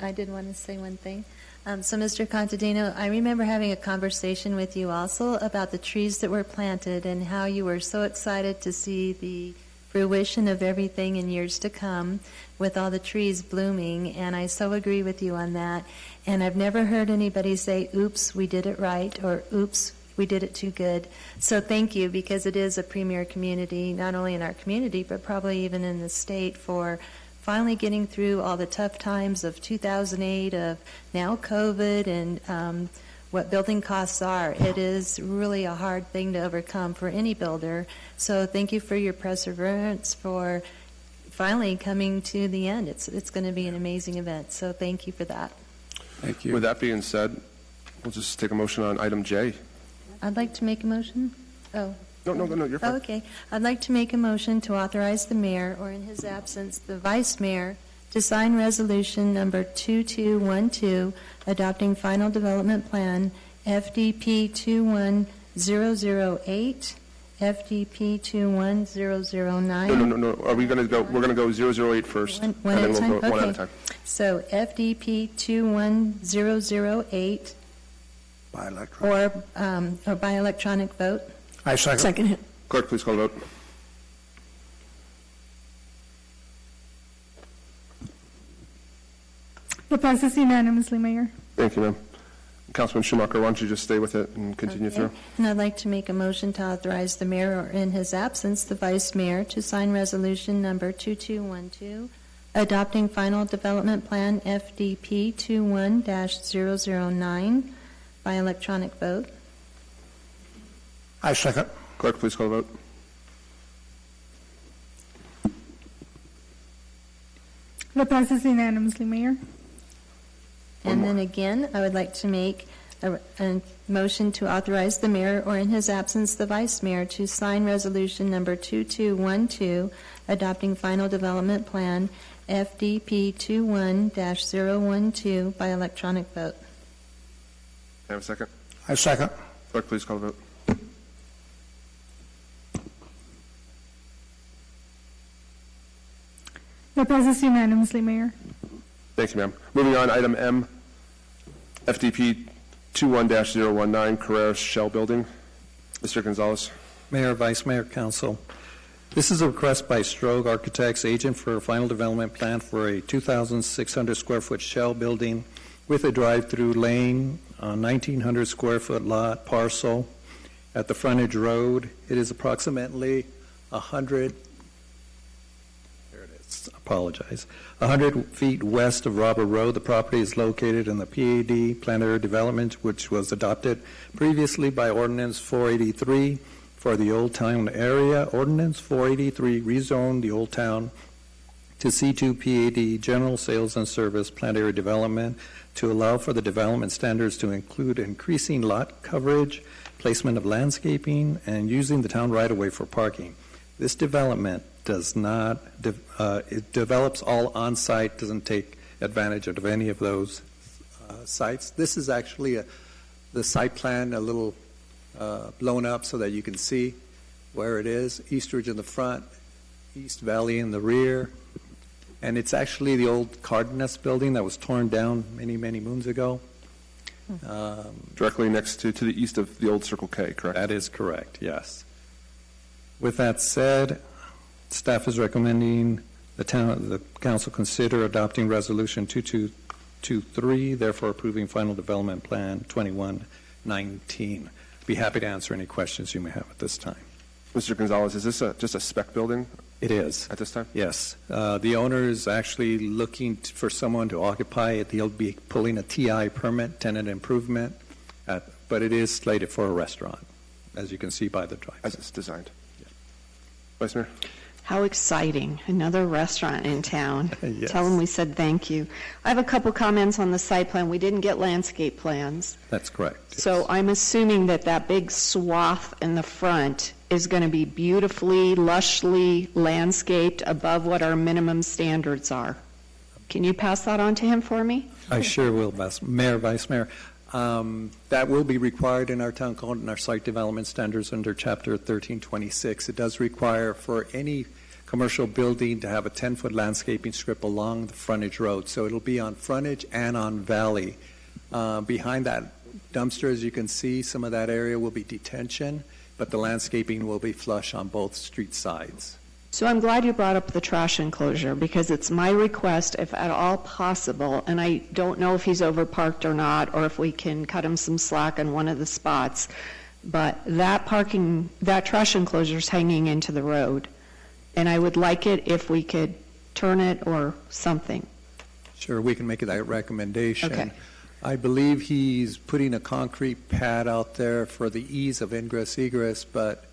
Speaker 7: I did want to say one thing. So, Mr. Contadino, I remember having a conversation with you also about the trees that were planted and how you were so excited to see the fruition of everything in years to come with all the trees blooming, and I so agree with you on that. And I've never heard anybody say, oops, we did it right, or oops, we did it too good. So thank you, because it is a premier community, not only in our community, but probably even in the state, for finally getting through all the tough times of 2008, of now COVID, and what building costs are. It is really a hard thing to overcome for any builder. So thank you for your perseverance, for finally coming to the end. It's going to be an amazing event. So thank you for that.
Speaker 14: Thank you.
Speaker 1: With that being said, we'll just take a motion on item J.
Speaker 7: I'd like to make a motion. Oh.
Speaker 1: No, you're fine.
Speaker 7: Oh, okay. I'd like to make a motion to authorize the mayor, or in his absence, the vice mayor, to sign resolution number 2212, adopting final development plan FDP 21008, FDP 21009.
Speaker 1: No. Are we going to go? We're going to go 008 first,
Speaker 7: One
Speaker 1: and
Speaker 7: at
Speaker 1: then
Speaker 7: a time?
Speaker 1: we'll go one at a
Speaker 7: Okay.
Speaker 1: time.
Speaker 7: So FDP 21008,
Speaker 8: By electronic.
Speaker 7: or by electronic vote.
Speaker 8: I second.
Speaker 4: it.
Speaker 1: Clerk, please call the vote.
Speaker 2: It passes unanimously, Mayor.
Speaker 1: Thank you, ma'am. Councilman Schumacher, why don't you just stay with it and continue
Speaker 7: Okay.
Speaker 1: through?
Speaker 7: And I'd like to make a motion to authorize the mayor, or in his absence, the vice mayor, to sign resolution number 2212, adopting final development plan FDP 21-009 by electronic vote.
Speaker 8: I second.
Speaker 1: Clerk, please call the vote.
Speaker 2: It passes unanimously, Mayor.
Speaker 7: And then again, I would like to make a motion to authorize the mayor, or in his absence, the vice mayor, to sign resolution number 2212, adopting final development plan FDP 21-012 by electronic vote.
Speaker 1: Can I have a second?
Speaker 8: I second.
Speaker 1: Clerk, please call the vote.
Speaker 2: It passes unanimously, Mayor.
Speaker 1: Thank you, ma'am. Moving on, item M, FDP 21-019, Carreras Shell Building. Mr. Gonzalez.
Speaker 16: Mayor, Vice Mayor, Council. This is a request by Strogue Architects, agent for a final development plan for a 2,600 square foot shell building with a drive-through lane, a 1,900 square foot lot parcel at the frontage road. It is approximately 100 feet west of Robert Road. The property is located in the PAD, Planned Area Development, which was adopted previously by Ordinance 483 for the Old Town area. Ordinance 483 rezoned the Old Town to C2 PAD, General Sales and Service Planned Area Development, to allow for the development standards to include increasing lot coverage, placement of landscaping, and using the town right-of-way for parking. This development does not, it develops all on-site, doesn't take advantage of any of those sites. This is actually the site plan, a little blown up so that you can see where it is. Eastridge in the front, East Valley in the rear, and it's actually the old Cardenas building that was torn down many, many moons ago.
Speaker 1: Directly next to the east of the old Circle K, correct?
Speaker 16: That is correct, yes. With that said, staff is recommending the council consider adopting resolution 2223, therefore approving final development plan 2119. Be happy to answer any questions you may have at this time.
Speaker 1: Mr. Gonzalez, is this just a spec building?
Speaker 16: It is.
Speaker 1: At this time?
Speaker 16: Yes. The owner is actually looking for someone to occupy it. They'll be pulling a TI permit, tenant improvement, but it is slated for a restaurant, as you can see by the drive.
Speaker 1: As it's designed. Yeah. Vice Mayor?
Speaker 6: How exciting. Another restaurant in town.
Speaker 16: Yes.
Speaker 6: Tell them we said thank you. I have a couple comments on the site plan. We didn't get landscape plans.
Speaker 16: That's correct. Yes.
Speaker 6: So I'm assuming that big swath in the front is going to be beautifully, lushly landscaped above what our minimum standards are. Can you pass that on to him for me?
Speaker 16: I sure will, Mayor, Vice Mayor. That will be required in our town code and our site development standards under Chapter 1326. It does require for any commercial building to have a 10-foot landscaping strip along the frontage road. So it'll be on frontage and on valley Behind that dumpster, as you can see, some of that area will be detention, but the landscaping will be flush on both street sides.
Speaker 6: So I'm glad you brought up the trash enclosure, because it's my request, if at all possible, and I don't know if he's overparked or not, or if we can cut him some slack on one of the spots, but that trash enclosure is hanging into the road, and I would like it if we could turn it or something.
Speaker 16: Sure, we can make that recommendation.
Speaker 6: Okay.
Speaker 16: I believe he's putting a concrete pad out there for the ease of ingress, egress, but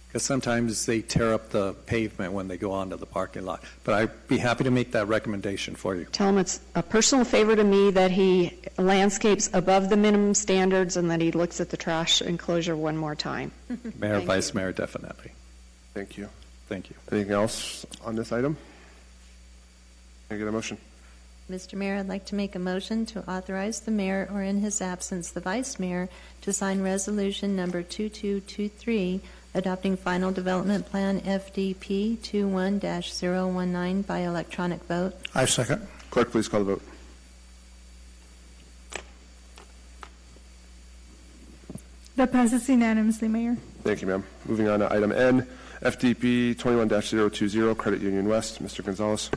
Speaker 16: because sometimes they tear up the pavement when they go onto the parking lot. But I'd be happy to make that recommendation for you.
Speaker 6: Tell him it's a personal favor to me that he landscapes above the minimum standards and that he looks at the trash enclosure one more time.
Speaker 16: Mayor, Vice Mayor, definitely.
Speaker 1: Thank you.
Speaker 16: Thank you.
Speaker 1: Anything else on this item? Can I get a motion?
Speaker 7: Mr. Mayor, I'd like to make a motion to authorize the mayor, or in his absence, the vice mayor, to sign resolution number 2223, adopting final development plan FDP 21-019 by electronic vote.
Speaker 8: I second.
Speaker 1: Clerk, please call the vote.
Speaker 2: That passes unanimously, Mayor.
Speaker 1: Thank you, ma'am. Moving on to item N, FDP 21-020, Credit Union West. Mr. Gonzalez.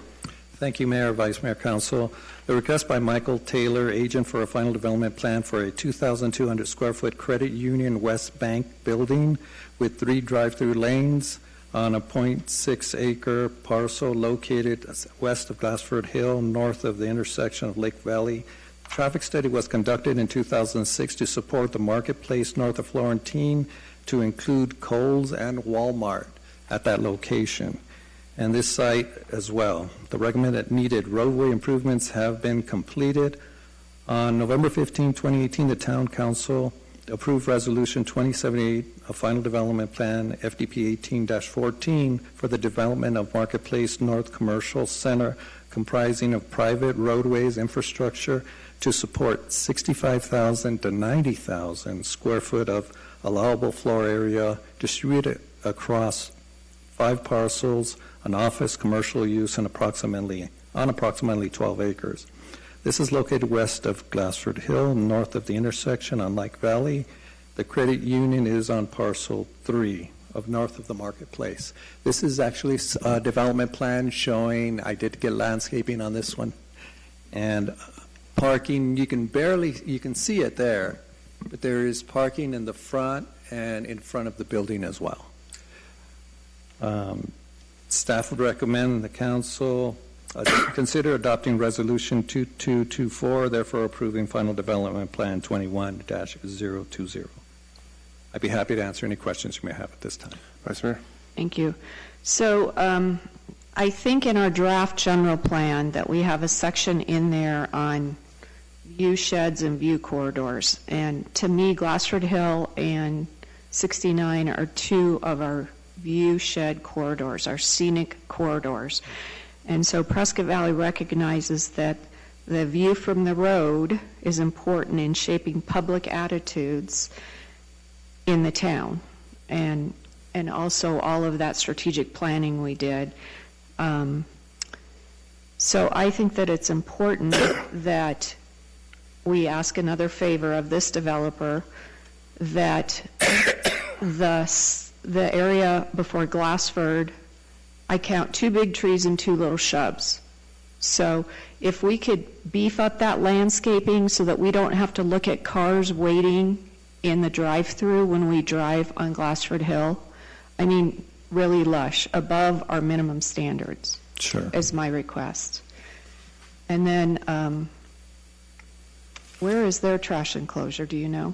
Speaker 16: Thank you, Mayor, Vice Mayor, Council. The request by Michael Taylor, agent for a final development plan for a 2,200 square foot Credit Union West Bank building with 3 drive-through lanes on a 0.6 acre parcel located west of Glassford Hill, north of the intersection of Lake Valley. Traffic study was conducted in 2006 to support the marketplace north of Florentine to include Kohl's and Walmart at that location, and this site as well. The recommended needed roadway improvements have been completed. On November 15, 2018, the Town Council approved Resolution 2078, a final development plan, FDP 18-14, for the development of Marketplace North Commercial Center, comprising of private roadways infrastructure to support 65,000 to 90,000 square foot of allowable floor area distributed across 5 parcels, an office, commercial use, and approximately 12 acres. This is located west of Glassford Hill, north of the intersection on Lake Valley. The credit union is on parcel 3 of north of the marketplace. This is actually a development plan showing, I did get landscaping on this one, and parking, you can see it there, but there is parking in the front and in front of the building as well. Staff would recommend the council consider adopting Resolution 2224, therefore approving Final Development Plan 21-020. I'd be happy to answer any questions you may have at this time.
Speaker 1: Vice Mayor.
Speaker 6: Thank you. So I think in our draft general plan that we have a section in there on view sheds and view corridors. And to me, Glassford Hill and 69 are 2 of our view shed corridors, our scenic corridors. And so Prescott Valley recognizes that the view from the road is important in shaping public attitudes in the town, and also all of that strategic planning we did. So I think that it's important that we ask another favor of this developer, that the area before Glassford, I count 2 big trees and 2 little shrubs. So if we could beef up that landscaping so that we don't have to look at cars waiting in the drive-through when we drive on Glassford Hill, I mean, really lush, above our minimum standards.
Speaker 16: Sure.
Speaker 6: Is my request. And then, where is their trash enclosure, do you know?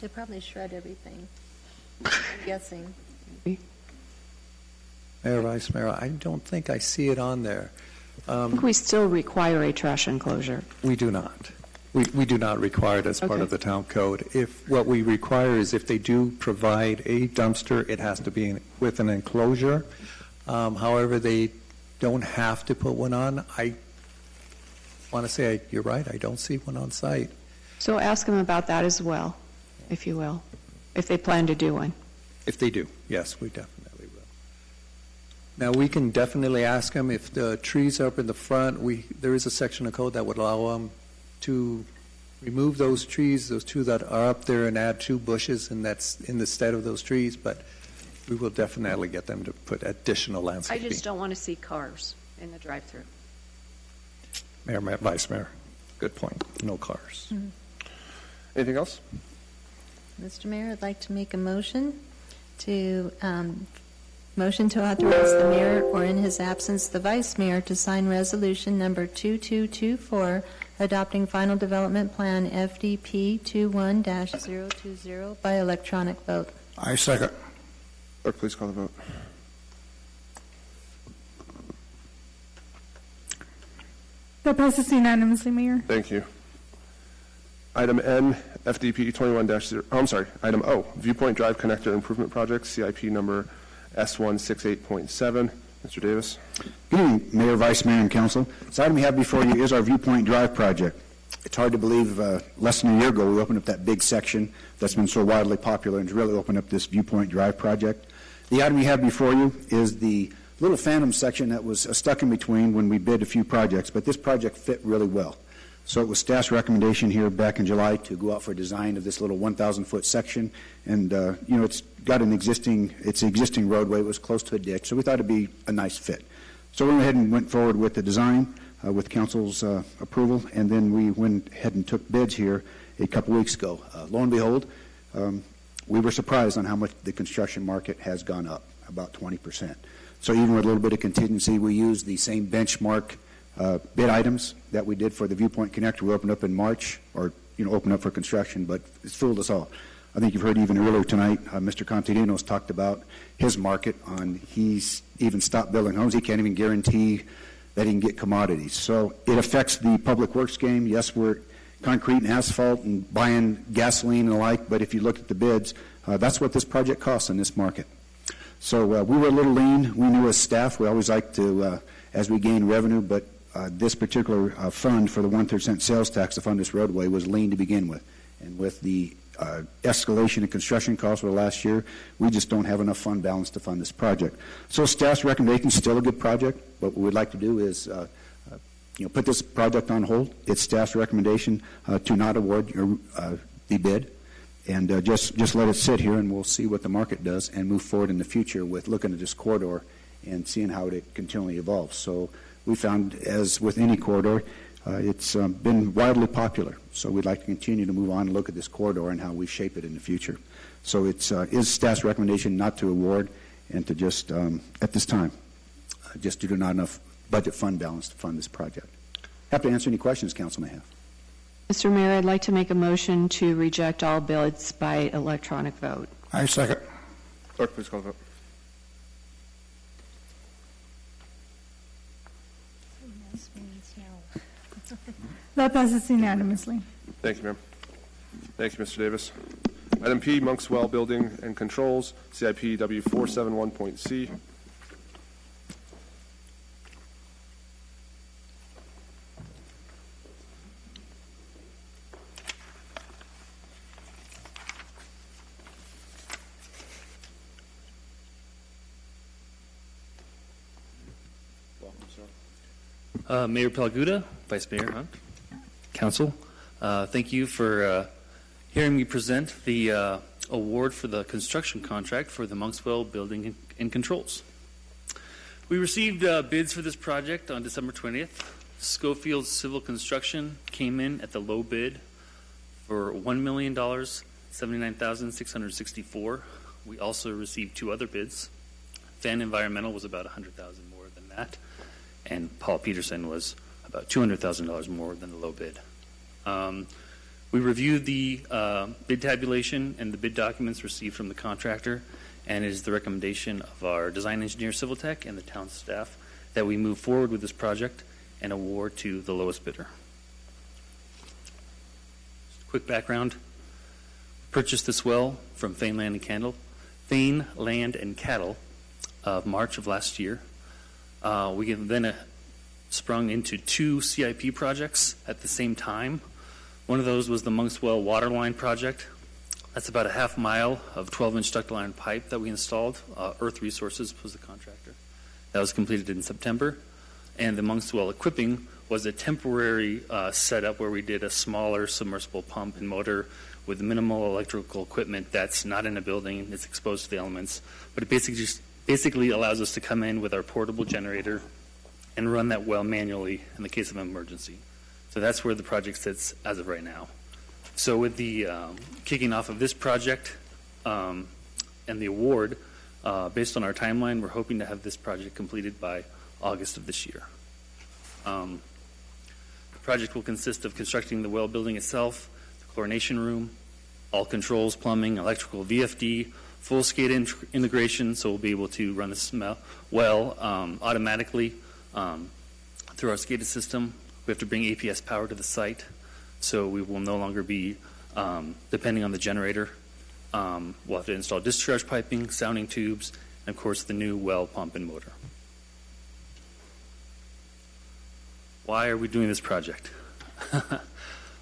Speaker 7: They probably shred everything, I'm guessing.
Speaker 16: Mayor, Vice Mayor, I don't think I see it on there.
Speaker 6: I think we still require a trash enclosure.
Speaker 16: We do not. We do not require it as part of the town code. If what we require is if they do provide a dumpster, it has to be with an enclosure. However, they don't have to put one on. I want to say you're right. I don't see one on site.
Speaker 6: So ask them about that as well, if you will, if they plan to do one.
Speaker 16: If they do, yes, we definitely will. Now, we can definitely ask them if the trees are up in the front. There is a section of code that would allow them to remove those trees, those two that are up there, and add 2 bushes, and that's in the stead of those trees, but we will definitely get them to put additional
Speaker 6: I
Speaker 16: landscaping.
Speaker 6: just don't want to see cars in the drive-through.
Speaker 16: Mayor, Vice Mayor, good point. No cars.
Speaker 1: Anything else?
Speaker 7: Mr. Mayor, I'd like to make a motion to authorize the mayor, or in his absence, the vice mayor, to sign resolution number 2224, adopting final development plan FDP 21-020 by electronic vote.
Speaker 8: I second.
Speaker 1: Clerk, please call the vote.
Speaker 2: That passes unanimously, Mayor.
Speaker 1: Thank you. Item N, FDP 21-0, I'm sorry, item O, Viewpoint Drive Connector Improvement Project, CIP number S168.7. Mr. Davis.
Speaker 17: Good evening, Mayor, Vice Mayor, and Council. This item we have before you is our Viewpoint Drive project. It's hard to believe less than a year ago we opened up that big section that's been so widely popular and really opened up this Viewpoint Drive project. The item we have before you is the little phantom section that was stuck in between when we bid a few projects, but this project fit really well. So it was staff's recommendation here back in July to go out for design of this little 1,000-foot section, and it's got an existing roadway. It was close to a ditch, so we thought it'd be a nice fit. So we went ahead and went forward with the design with council's approval, and then we went ahead and took bids here a couple weeks ago. Lo and behold, we were surprised on how much the construction market has gone up, about 20%. So even with a little bit of contingency, we used the same benchmark bid items that we did for the Viewpoint Connector. We opened up in March, or opened up for construction, but it's fooled us all. I think you've heard even earlier tonight, Mr. Contadino's talked about his market on, he's even stopped building homes. He can't even guarantee that he can get commodities. So it affects the public works game. Yes, we're concrete and asphalt and buying gasoline and the like, but if you look at the bids, that's what this project costs in this market. So we were a little lean. We knew as staff, we always like to, as we gain revenue, but this particular fund for the 1/3 cent sales tax to fund this roadway was lean to begin with. And with the escalation in construction costs over the last year, we just don't have enough fund balance to fund this project. So staff's recommendation is still a good project. What we would like to do is put this project on hold. It's staff's recommendation to not award the bid, and just let it sit here, and we'll see what the market does and move forward in the future with looking at this corridor and seeing how it continually evolves. So we found, as with any corridor, it's been widely popular. So we'd like to continue to move on and look at this corridor and how we shape it in the future. So it is staff's recommendation not to award and to just, at this time, just due to not enough budget fund balance to fund this project. Happy to answer any questions council may have.
Speaker 6: Mr. Mayor, I'd like to make a motion to reject all bids by electronic vote.
Speaker 8: I second.
Speaker 1: Clerk, please call the vote.
Speaker 2: That passes unanimously.
Speaker 1: Thank you, ma'am. Thank you, Mr. Davis. Item P, Monkswell Building and Controls, CIP W471.C.
Speaker 18: Mayor Palaguda, Vice Mayor Hunt, Council, thank you for hearing me present the award for the construction contract for the Monkswell Building and Controls. We received bids for this project on December 20th. Schofield Civil Construction came in at the low bid for $1,079,664. We also received 2 other bids. Fan Environmental was about $100,000 more than that, and Paul Peterson was about $200,000 more than the low bid. We reviewed the bid tabulation and the bid documents received from the contractor, and it is the recommendation of our design engineer, Civil Tech, and the town staff that we move forward with this project and award to the lowest bidder. Just a quick background. Purchased this well from Fane Land and Cattle of March of last year. We then sprung into 2 CIP projects at the same time. One of those was the Monkswell Waterline project. That's about a half mile of 12-inch ductile iron pipe that we installed. Earth Resources was the contractor. That was completed in September. And the Monk's Well equipping was a temporary setup where we did a smaller submersible pump and motor with minimal electrical equipment that's not in a building, it's exposed to the elements. But it basically allows us to come in with our portable generator and run that well manually in the case of an emergency. So that's where the project sits as of right now. So with the kicking off of this project and the award, based on our timeline, we're hoping to have this project completed by August of this year. The project will consist of constructing the well building itself, the chlorination room, all controls, plumbing, electrical, VFD, full SCADA integration, so we'll be able to run this well automatically through our SCADA system. We have to bring APS power to the site, so we will no longer be depending on the generator. We'll have to install discharge piping, sounding tubes, and of course the new well pump and motor. Why are we doing this project?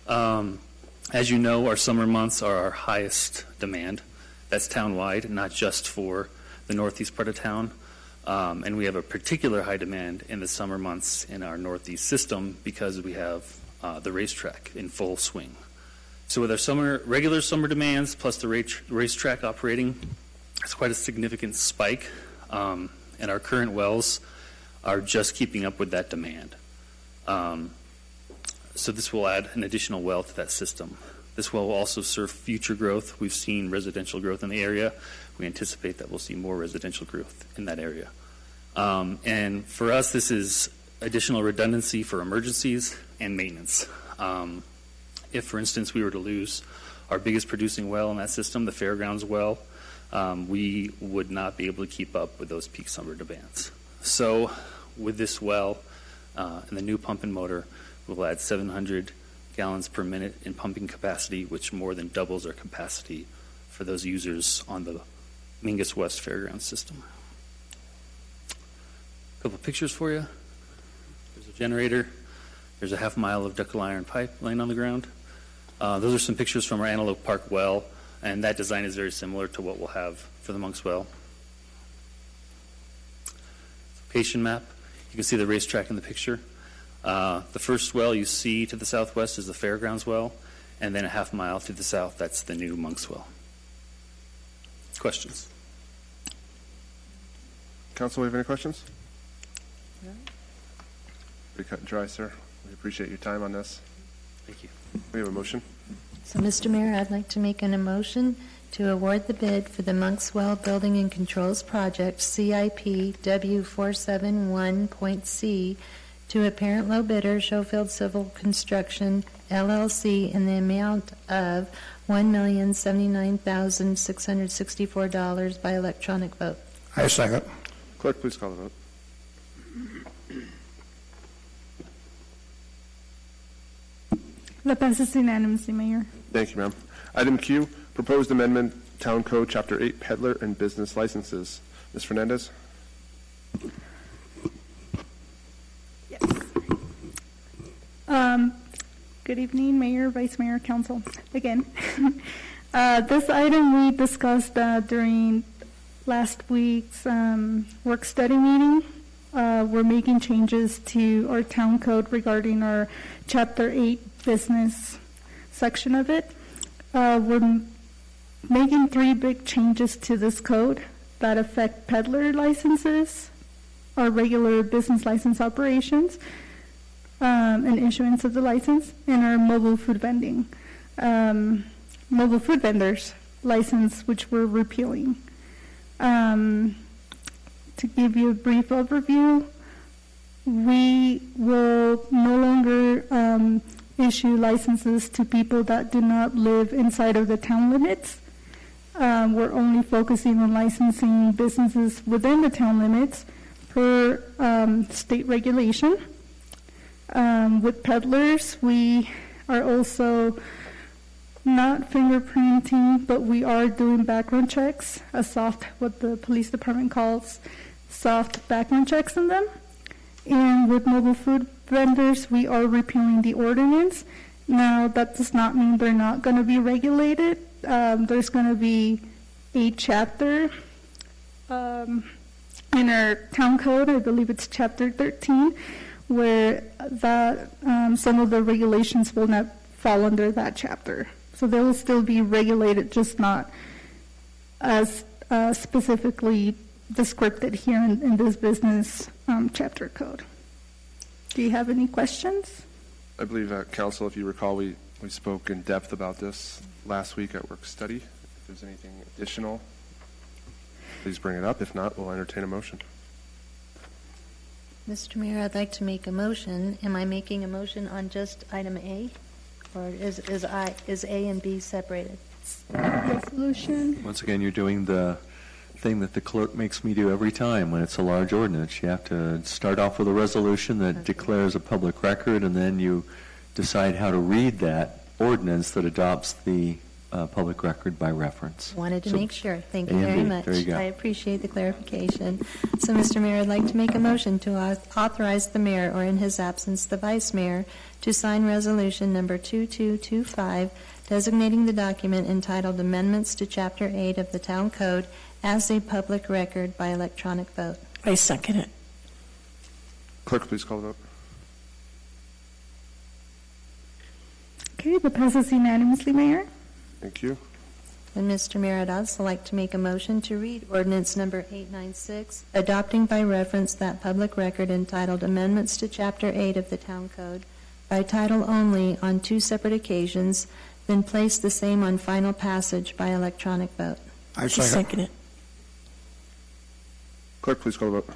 Speaker 18: As you know, our summer months are our highest demand. That's town-wide, not just for the northeast part of town. And we have a particular high demand in the summer months in our northeast system because we have the racetrack in full swing. So with our regular summer demands plus the racetrack operating, it's quite a significant spike. And our current wells are just keeping up with that demand. So this will add an additional well to that system. This well will also serve future growth. We've seen residential growth in the area. We anticipate that we'll see more residential growth in that area. And for us, this is additional redundancy for emergencies and maintenance. If, for instance, we were to lose our biggest producing well in that system, the Fairgrounds well, we would not be able to keep up with those peak summer demands. So with this well and the new pump and motor, we'll add 700 gallons per minute in pumping capacity, which more than doubles our capacity for those users on the Mingus West Fairgrounds system. A couple pictures for you. There's a generator. There's a half mile of ductile iron pipe laying on the ground. Those are some pictures from our Antelope Park well, and that design is very similar to what we'll have for the Monk's Well. Location map. You can see the racetrack in the picture. The first well you see to the southwest is the Fairgrounds well, and then a half mile to the south, that's the new Monk's Well. Questions?
Speaker 1: Council, we have any questions? Pretty cut and dry, sir. We appreciate your time on this.
Speaker 18: Thank you.
Speaker 1: We have a motion.
Speaker 7: So, Mr. Mayor, I'd like to make a motion to award the bid for the Monk's Well Building and Controls Project, CIP W471.C, to apparent low bidder, Schofield Civil Construction, LLC, in the amount of $1,079,664 by electronic vote.
Speaker 8: I second.
Speaker 1: Clerk, please call the vote.
Speaker 2: That passes unanimously, Mayor.
Speaker 1: Thank you, ma'am. Item Q, proposed amendment, Town Code, Chapter 8, Peddler and Business Licenses. Ms. Fernandez?
Speaker 2: Good evening, Mayor, Vice Mayor, Council. Again, this item we discussed during last week's work study meeting. We're making changes to our town code regarding our Chapter 8 business section of it. We're making 3 big changes to this code that affect peddler licenses, our regular business license operations, and issuance of the license, and our mobile food vending. Mobile food vendors license, which we're repealing. To give you a brief overview, we will no longer issue licenses to people that do not live inside of the town limits. We're only focusing on licensing businesses within the town limits per state regulation. With peddlers, we are also not fingerprinting, but we are doing background checks, what the police department calls soft background checks on them. And with mobile food vendors, we are repealing the ordinance. Now, that does not mean they're not going to be regulated. There's going to be a chapter in our town code, I believe it's chapter 13, where some of the regulations will not fall under that chapter. So they will still be regulated, just not as specifically described here in this business chapter code. Do you have any questions?
Speaker 1: I believe, Council, if you recall, we spoke in depth about this last week at work study. If there's anything additional, please bring it up. If not, we'll entertain a motion.
Speaker 7: Mr. Mayor, I'd like to make a motion. Am I making a motion on just item A? Or is A and B separated?
Speaker 2: Resolution.
Speaker 11: Once again, you're doing the thing that the clerk makes me do every time when it's a large ordinance. You have to start off with a resolution that declares a public record, and then you decide how to read that ordinance that adopts the public record by reference.
Speaker 7: Wanted to
Speaker 11: So,
Speaker 7: make sure. Thank you
Speaker 11: A and
Speaker 7: very
Speaker 11: B.
Speaker 7: much.
Speaker 11: There you go.
Speaker 7: I appreciate the clarification. So, Mr. Mayor, I'd like to make a motion to authorize the mayor, or in his absence, the vice mayor, to sign resolution number 2225, designating the document entitled Amendments to Chapter 8 of the Town Code as a public record by electronic vote.
Speaker 4: I second it.
Speaker 1: Clerk, please call the vote.
Speaker 2: Okay, that passes unanimously, Mayor.
Speaker 1: Thank you.
Speaker 7: And Mr. Mayor, I'd also like to make a motion to read ordinance number 896, adopting by reference that public record entitled Amendments to Chapter 8 of the Town Code by title only on 2 separate occasions, then place the same on final passage by electronic vote.
Speaker 8: I second
Speaker 4: it.
Speaker 1: Clerk, please call the vote.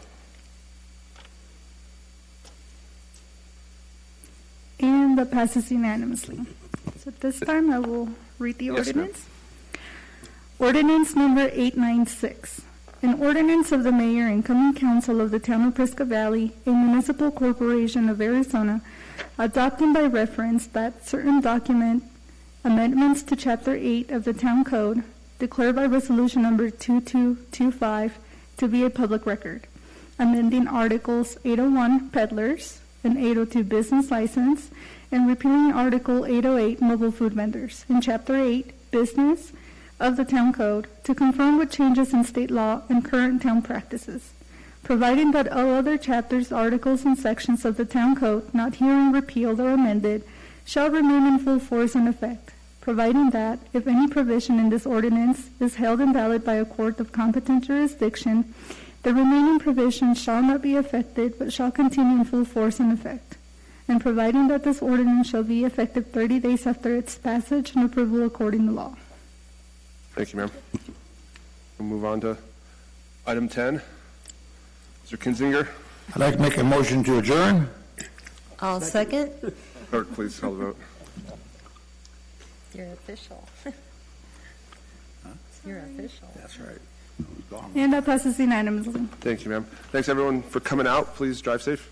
Speaker 2: And that passes unanimously. So at this time, I will read the
Speaker 1: Yes, ma'am.
Speaker 2: ordinance. Ordinance number 896. An ordinance of the mayor and common council of the town of Prescott Valley, a municipal corporation of Arizona, adopting by reference that certain document amendments to Chapter 8 of the Town Code declared by resolution number 2225 to be a public record, amending Articles 801 peddlers and 802 business license, and repealing Article 808 mobile food vendors in Chapter 8 business of the Town Code to conform with changes in state law and current town practices, providing that all other chapters, articles, and sections of the Town Code not herein repealed or amended shall remain in full force and effect, providing that if any provision in this ordinance is held invalid by a court of competent jurisdiction, the remaining provisions shall not be affected but shall continue in full force and effect, and providing that this ordinance shall be effective 30 days after its passage and approval according to law.
Speaker 1: Thank you, ma'am. We'll move on to item 10. Mr. Kinzinger.
Speaker 8: I'd like to make a motion to adjourn.
Speaker 7: I'll second.
Speaker 1: Clerk, please call the vote.
Speaker 7: You're official. You're official.
Speaker 8: That's right.
Speaker 2: And that passes unanimously.
Speaker 1: Thank you, ma'am. Thanks, everyone, for coming out. Please drive safe.